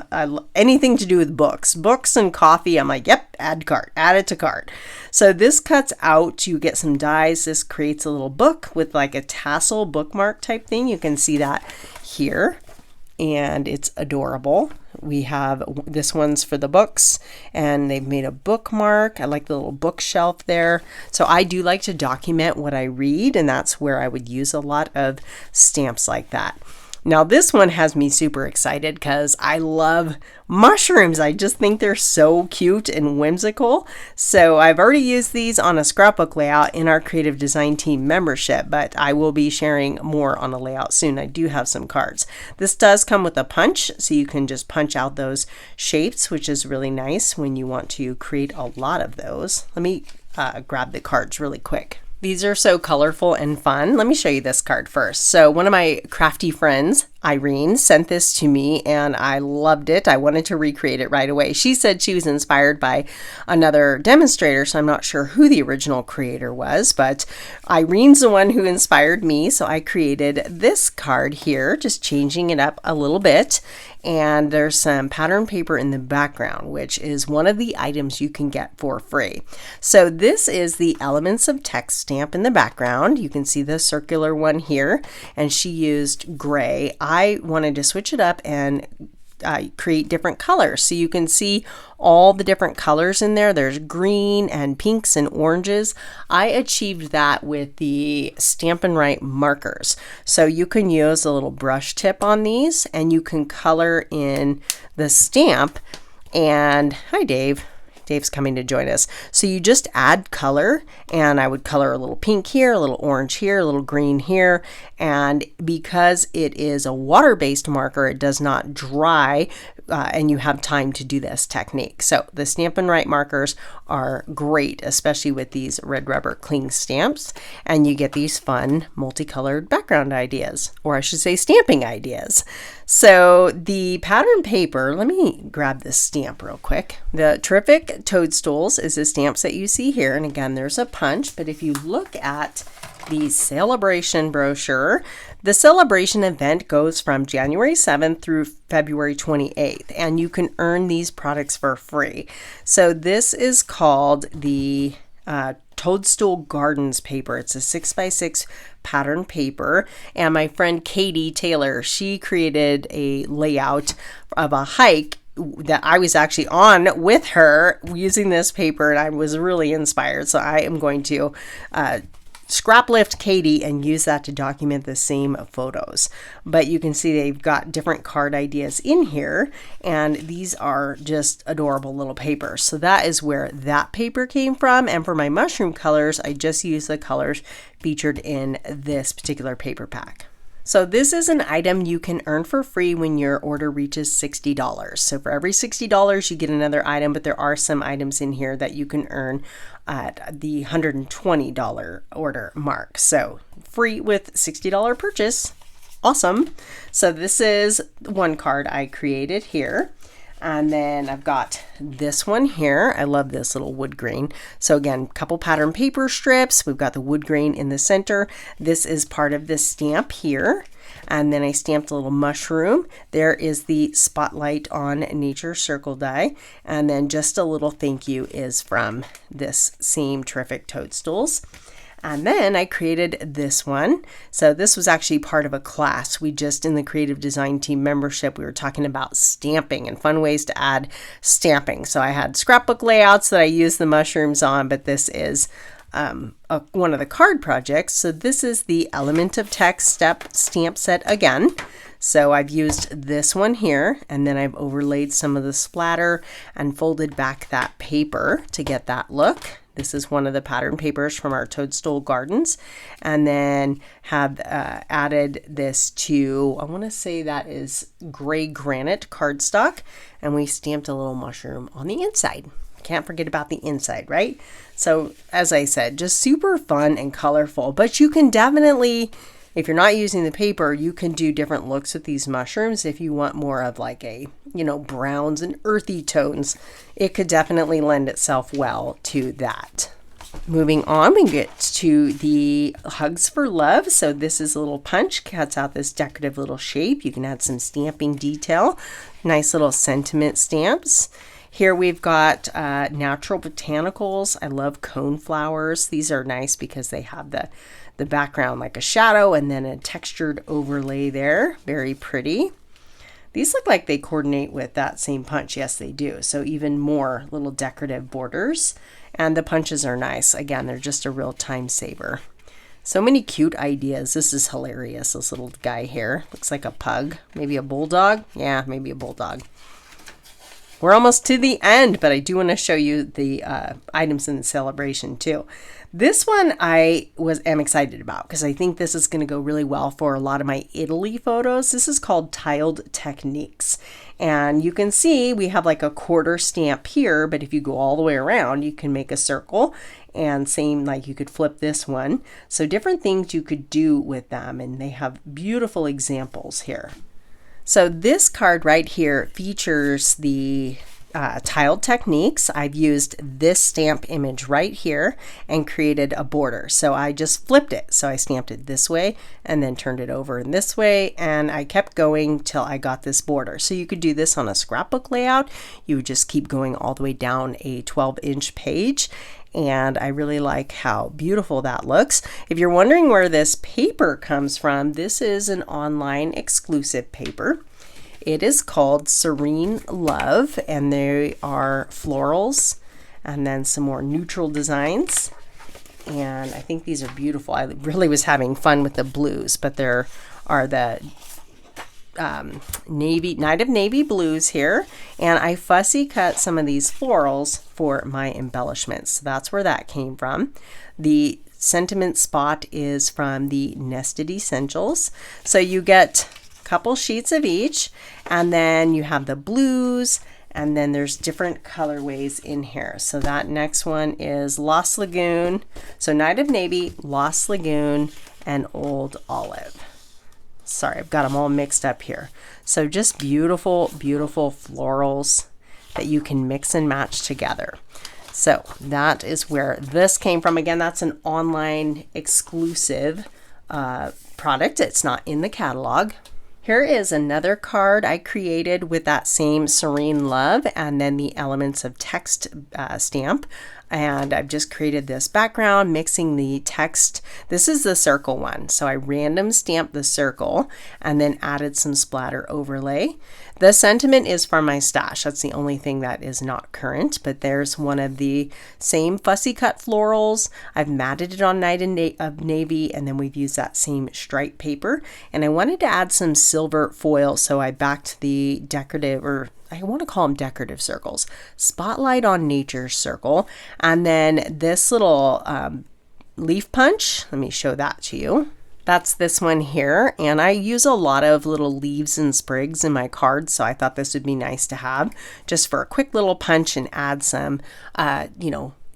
S1: anything to do with books and coffee. I'm like, yep, add it to cart. So this cuts out, you get some dies. This creates a little book with like a tassel bookmark type thing. You can see that here. And it's adorable. We have this one's for the books and they've made a bookmark. I like the little bookshelf there. So I do like to document what I read, and that's where I would use a lot of stamps like that. Now this one has me super excited because I love mushrooms. I just think they're so cute and whimsical. So I've already used these on a scrapbook layout in our creative design team membership, but I will be sharing more on a layout soon. I do have some cards. This does come with a punch, so you can just punch out those shapes, which is really nice when you want to create a lot of those. Let me grab the cards really quick. These are so colorful and fun. Let me show you this card first. So one of my crafty friends, Irene, sent this to me and I loved it. I wanted to recreate it right away. She said she was inspired by another demonstrator, so I'm not sure who the original creator was, but Irene's the one who inspired me. So I created this card here, just changing it up a little bit. And there's some pattern paper in the background, which is one of the items you can get for free. So this is the Elements of Text stamp in the background. You can see the circular one here, and she used gray. I wanted to switch it up and create different colors. So you can see all the different colors in there. There's green and pinks and oranges. I achieved that with the Stampin' Write markers. So you can use a little brush tip on these and you can color in the stamp. And hi, Dave. Dave's coming to join us. So you just add color, and I would color a little pink here, a little orange here, a little green here. And because it is a water-based marker, it does not dry, and you have time to do this technique. So the Stampin' Write markers are great, especially with these red rubber cling stamps, and you get these fun multicolored background ideas, or I should say stamping ideas. So the pattern paper, let me grab this stamp real quick. The Terrific Toadstools is the stamps that you see here. And again, there's a punch, but if you look at the celebration brochure, the celebration event goes from January 7th through February 28th, and you can earn these products for free. So this is called the Toadstool Gardens paper. It's a 6x6 pattern paper, and my friend Katie Taylor, she created a layout of a hike that I was actually on with her using this paper, and I was really inspired. So I am going to scrap lift Katie and use that to document the same photos. But you can see they've got different card ideas in here, and these are just adorable little papers. So that is where that paper came from. And for my mushroom colors, I just used the colors featured in this particular paper pack. So this is an item you can earn for free when your order reaches $60. So for every $60, you get another item, but there are some items in here that you can earn at the $120 order mark. So free with $60 purchase. Awesome. So this is one card I created here. And then I've got this one here. I love this little wood grain. So again, a couple pattern paper strips. We've got the wood grain in the center. This is part of this stamp here. And then I stamped a little mushroom. There is the spotlight on nature circle die. And then just a little thank you is from this same terrific Toadstools. And then I created this one. So this was actually part of a class. We just, in the creative design team membership, we were talking about stamping and fun ways to add stamping. So I had scrapbook layouts that I used the mushrooms on, but this is one of the card projects. So this is the Element of Text stamp set again. So I've used this one here, and then I've overlaid some of the splatter and folded back that paper to get that look. This is one of the pattern papers from our Toadstool Gardens, and then have added this to, I want to say that is gray granite cardstock, and we stamped a little mushroom on the inside. Can't forget about the inside, right? So as I said, just super fun and colorful, but you can definitely, if you're not using the paper, you can do different looks with these mushrooms. If you want more of like a, browns and earthy tones, it could definitely lend itself well to that. Moving on, we get to the Hugs for Love. So this is a little punch, cuts out this decorative little shape. You can add some stamping detail, nice little sentiment stamps. Here we've got natural botanicals. I love cone flowers. These are nice because they have the background like a shadow and then a textured overlay there. Very pretty. These look like they coordinate with that same punch. Yes, they do. So even more little decorative borders. And the punches are nice. Again, they're just a real time saver. So many cute ideas. This is hilarious. This little guy here. Looks like a pug. Maybe a bulldog? Yeah, maybe a bulldog. We're almost to the end, but I do want to show you the items in the celebration too. This one I am excited about because I think this is going to go really well for a lot of my Italy photos. This is called Tiled Techniques. And you can see we have like a quarter stamp here, but if you go all the way around, you can make a circle, and same, like you could flip this one. So different things you could do with them, and they have beautiful examples here. So this card right here features the tiled techniques. I've used this stamp image right here and created a border. So I just flipped it. So I stamped it this way and then turned it over in this way, and I kept going till I got this border. So you could do this on a scrapbook layout. You would just keep going all the way down a 12-inch page. And I really like how beautiful that looks. If you're wondering where this paper comes from, this is an online exclusive paper. It is called Serene Love, and they are florals and then some more neutral designs. And I think these are beautiful. I really was having fun with the blues, but there are the Night of Navy blues here, and I fussy cut some of these florals for my embellishments. So that's where that came from. The sentiment spot is from the Nested Essentials. So you get a couple sheets of each, and then you have the blues, and then there's different colorways in here. So that next one is Lost Lagoon. So Night of Navy, Lost Lagoon, and Old Olive. Sorry, I've got them all mixed up here. So just beautiful, beautiful florals that you can mix and match together. So that is where this came from. Again, that's an online exclusive product. It's not in the catalog. Here is another card I created with that same Serene Love and then the Elements of Text stamp. And I've just created this background, mixing the text. This is the circle one. So I random stamped the circle and then added some splatter overlay. The sentiment is from my stash. That's the only thing that is not current, but there's one of the same fussy cut florals. I've matted it on Night of Navy, and then we've used that same stripe paper. And I wanted to add some silver foil, so I backed the decorative, or I want to call them decorative circles, Spotlight on Nature circle, and then this little leaf punch. Let me show that to you. That's this one here, and I use a lot of little leaves and sprigs in my cards, so I thought this would be nice to have just for a quick little punch and add some,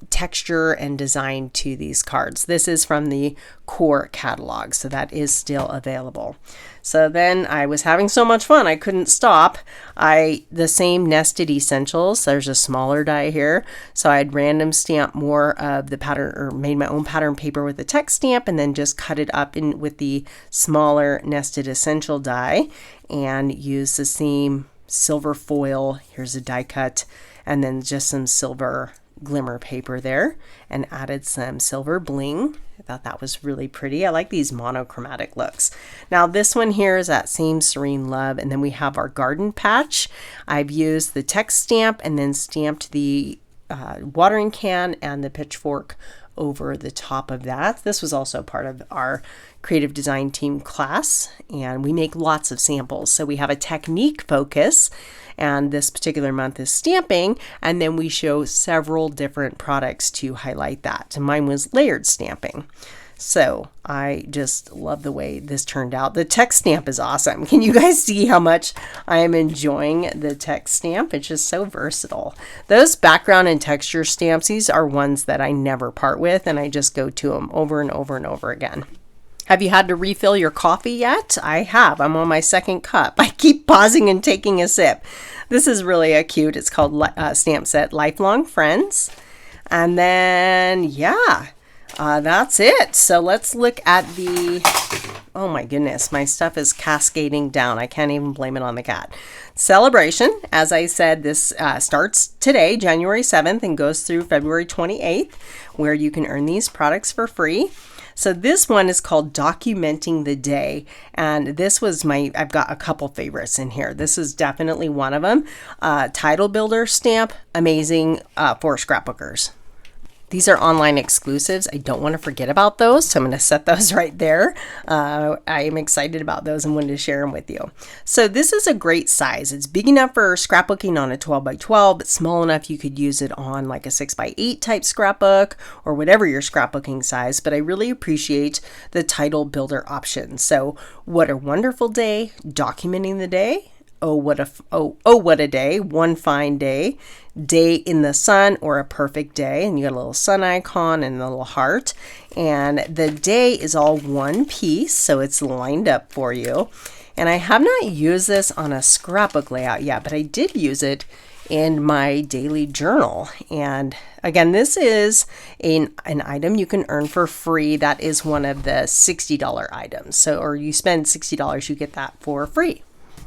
S1: texture and design to these cards. This is from the core catalog, so that is still available. So then I was having so much fun, I couldn't stop. The same nested essentials, there's a smaller die here, so I'd random stamp more of the pattern, or made my own pattern paper with the text stamp, and then just cut it up in with the smaller nested essential die, and use the same silver foil. Here's a die cut, and then just some silver glimmer paper there, and added some silver bling. I thought that was really pretty. I like these monochromatic looks. Now this one here is that same Serene Love, and then we have our garden patch. I've used the text stamp and then stamped the watering can and the pitchfork over the top of that. This was also part of our creative design team class, and we make lots of samples. So we have a technique focus, and this particular month is stamping, and then we show several different products to highlight that. And mine was layered stamping. So I just love the way this turned out. The text stamp is awesome. Can you guys see how much I am enjoying the text stamp? It's just so versatile. Those background and texture stamps, these are ones that I never part with, and I just go to them over and over and over again. Have you had to refill your coffee yet? I have. I'm on my second cup. I keep pausing and taking a sip. This is really a cute. It's called stamp set Lifelong Friends. And then, yeah, that's it. So let's look at the, oh my goodness, my stuff is cascading down. I can't even blame it on the cat. Celebration. As I said, this starts today, January 7th, and goes through February 28th, where you can earn these products for free. So this one is called Documenting the Day, and this was I've got a couple favorites in here. This is definitely one of them. Title Builder stamp, amazing for scrapbookers. These are online exclusives. I don't want to forget about those, so I'm going to set those right there. I am excited about those and wanted to share them with you. So this is a great size. It's big enough for scrapbooking on a 12 by 12, but small enough you could use it on like a 6 by 8 type scrapbook or whatever your scrapbooking size. But I really appreciate the title builder option. So what a wonderful day, documenting the day. Oh, what a day, one fine day, day in the sun, or a perfect day. And you got a little sun icon and a little heart. And the day is all one piece, so it's lined up for you. And I have not used this on a scrapbook layout yet, but I did use it in my daily journal. And again, this is an item you can earn for free. That is one of the $60 items. So, or you spend $60, you get that for free.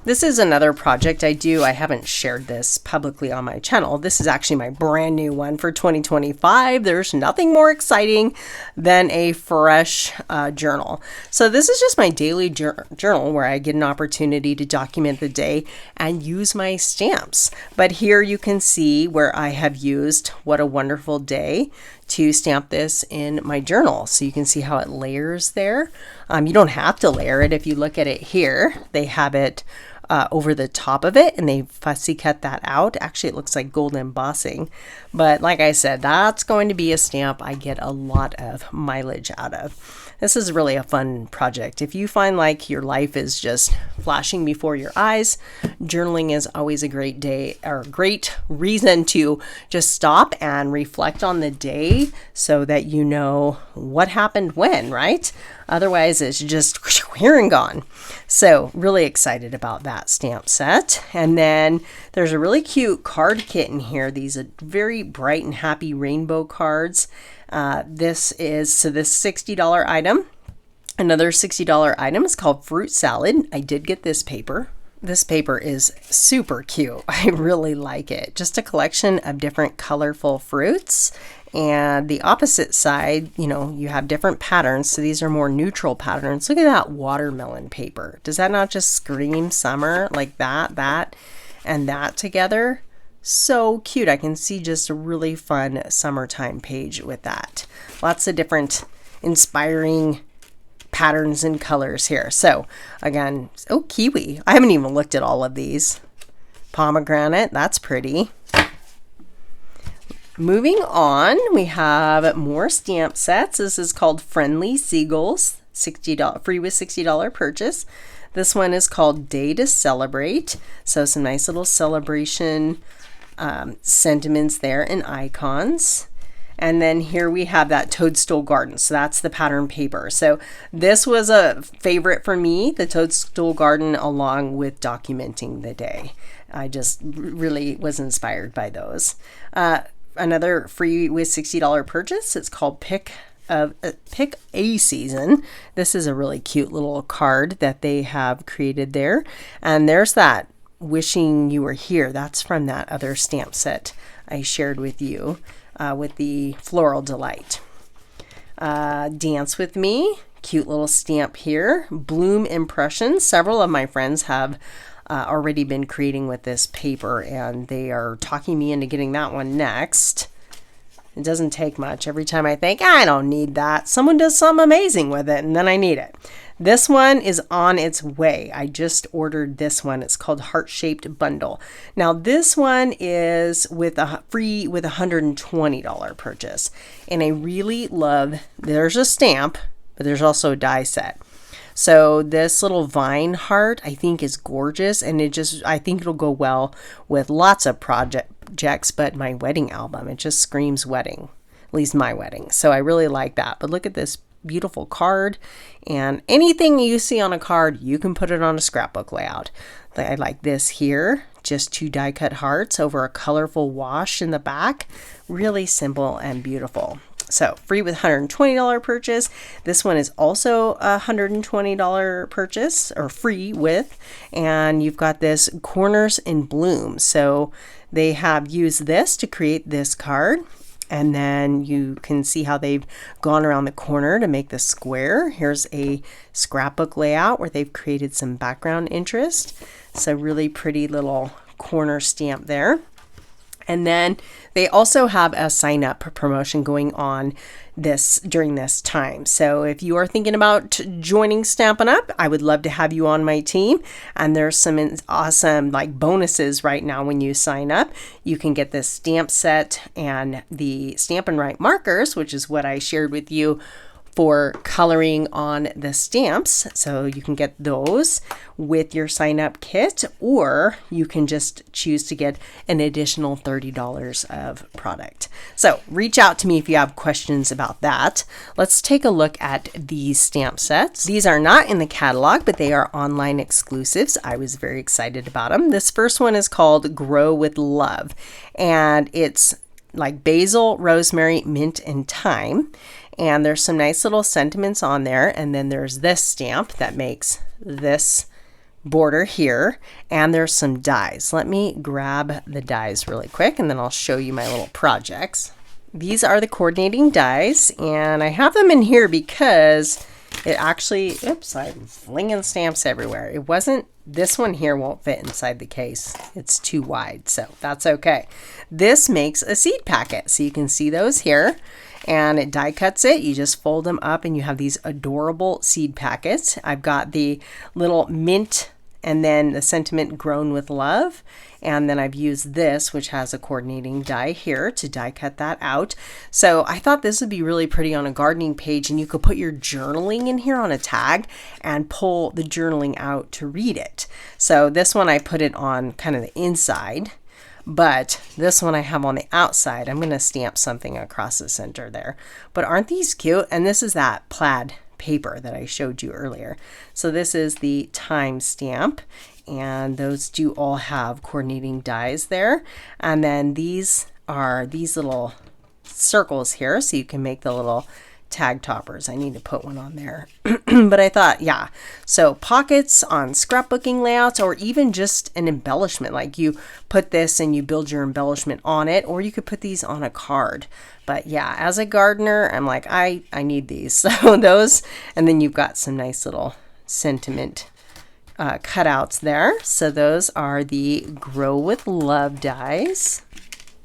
S1: This is another project I do. I haven't shared this publicly on my channel. This is actually my brand new one for 2025. There's nothing more exciting than a fresh journal. So this is just my daily journal where I get an opportunity to document the day and use my stamps. But here you can see where I have used What a Wonderful Day to stamp this in my journal. So you can see how it layers there. You don't have to layer it. If you look at it here, they have it over the top of it, and they fussy cut that out. Actually, it looks like gold embossing, but like I said, that's going to be a stamp I get a lot of mileage out of. This is really a fun project. If you find like your life is just flashing before your eyes, journaling is always a great day, or a great reason to just stop and reflect on the day so that you know what happened when, right? Otherwise, it's just here and gone. So really excited about that stamp set. And then there's a really cute card kit in here. These are very bright and happy rainbow cards. This $60 item. Another $60 item is called Fruit Salad. I did get this paper. This paper is super cute. I really like it. Just a collection of different colorful fruits. And the opposite side, you know, you have different patterns. So these are more neutral patterns. Look at that watermelon paper. Does that not just scream summer? Like that, and that together? So cute. I can see just a really fun summertime page with that. Lots of different inspiring patterns and colors here. So again, oh, kiwi. I haven't even looked at all of these. Pomegranate, that's pretty. Moving on, we have more stamp sets. This is called Friendly Seagulls, $60, free with $60 purchase. This one is called Day to Celebrate. So some nice little celebration sentiments there and icons. And then here we have that Toadstool Garden. So that's the pattern paper. So this was a favorite for me, the Toadstool Garden, along with Documenting the Day. I just really was inspired by those. Another free with $60 purchase. It's called Pick a Season. This is a really cute little card that they have created there. And there's that Wishing You Were Here. That's from that other stamp set I shared with you with the Floral Delight. Dance With Me. Cute little stamp here. Bloom Impressions. Several of my friends have already been creating with this paper, and they are talking me into getting that one next. It doesn't take much. Every time I think, I don't need that, someone does something amazing with it, and then I need it. This one is on its way. I just ordered this one. It's called Heart Shaped Bundle. Now this one is with a free with $120 purchase. And I really love, there's a stamp, but there's also a die set. So this little vine heart I think is gorgeous, and I think it'll go well with lots of projects, but my wedding album, it just screams wedding, at least my wedding. So I really like that. But look at this beautiful card, and anything you see on a card, you can put it on a scrapbook layout. I like this here, just 2 die cut hearts over a colorful wash in the back. Really simple and beautiful. So free with $120 purchase. This one is also a $120 purchase, or free with, and you've got this Corners in Bloom. So they have used this to create this card, and then you can see how they've gone around the corner to make the square. Here's a scrapbook layout where they've created some background interest. So really pretty little corner stamp there. And then they also have a sign up promotion going on during this time. So if you are thinking about joining Stampin' Up, I would love to have you on my team. And there's some awesome bonuses right now when you sign up. You can get this stamp set and the Stampin' Right markers, which is what I shared with you for coloring on the stamps. So you can get those with your sign up kit, or you can just choose to get an additional $30 of product. So reach out to me if you have questions about that. Let's take a look at these stamp sets. These are not in the catalog, but they are online exclusives. I was very excited about them. This first one is called Grow with Love, and it's like basil, rosemary, mint, and thyme. And there's some nice little sentiments on there. And then there's this stamp that makes this border here. And there's some dies. Let me grab the dies really quick, and then I'll show you my little projects. These are the coordinating dies, and I have them in here because it actually, oops, I'm flinging stamps everywhere. It wasn't, this one here won't fit inside the case. It's too wide, so that's okay. This makes a seed packet. So you can see those here. And it die cuts it. You just fold them up and you have these adorable seed packets. I've got the little mint and then the sentiment Grown with Love. And then I've used this, which has a coordinating die here, to die cut that out. So I thought this would be really pretty on a gardening page, and you could put your journaling in here on a tag and pull the journaling out to read it. So this one I put it on kind of the inside. But this one I have on the outside. I'm going to stamp something across the center there. But aren't these cute? And this is that plaid paper that I showed you earlier. So this is the time stamp. And those do all have coordinating dies there. And then these are these little circles here. So you can make the little tag toppers. I need to put one on there. But I thought, yeah, so pockets on scrapbooking layouts, or even just an embellishment, like you put this and you build your embellishment on it, or you could put these on a card. But yeah, as a gardener, I'm like, I need these. So those, and then you've got some nice little sentiment cutouts there. So those are the Grow with Love dies.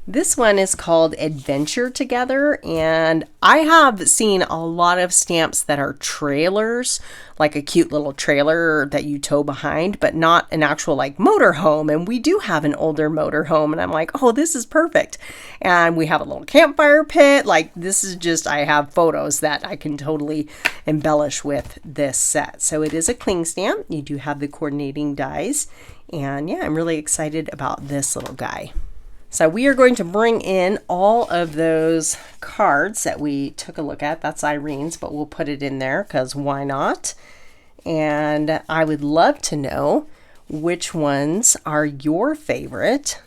S1: This one is called Adventure Together, and I have seen a lot of stamps that are trailers, like a cute little trailer that you tow behind, but not an actual motor home. And we do have an older motor home, and I'm like, oh, this is perfect. And we have a little campfire pit. This is just, I have photos that I can totally embellish with this set. So it is a cling stamp. You do have the coordinating dies, and yeah, I'm really excited about this little guy. So we are going to bring in all of those cards that we took a look at. That's Irene's, but we'll put it in there because why not? And I would love to know which ones are your favorite.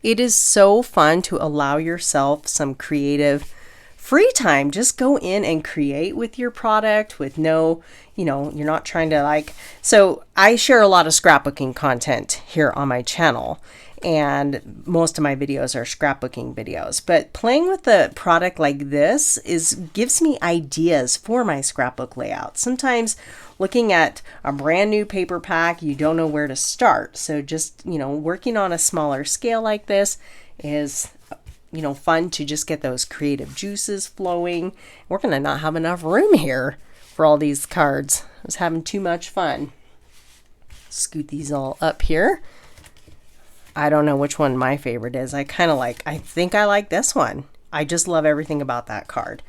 S1: It is so fun to allow yourself some creative free time. Just go in and create with your product with no, you're not trying to so I share a lot of scrapbooking content here on my channel, and most of my videos are scrapbooking videos, but playing with the product like this gives me ideas for my scrapbook layout. Sometimes looking at a brand new paper pack, you don't know where to start. So just, working on a smaller scale like this is fun to just get those creative juices flowing. We're going to not have enough room here for all these cards. I was having too much fun. Scoot these all up here. I don't know which one my favorite is. I think I like this one. I just love everything about that card.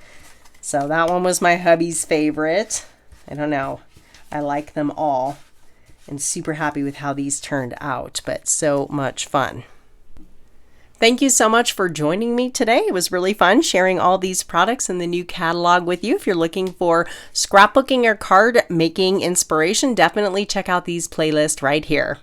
S1: So that one was my hubby's favorite. I don't know. I like them all and super happy with how these turned out, but so much fun. Thank you so much for joining me today. It was really fun sharing all these products in the new catalog with you. If you're looking for scrapbooking or card making inspiration, definitely check out these playlists right here.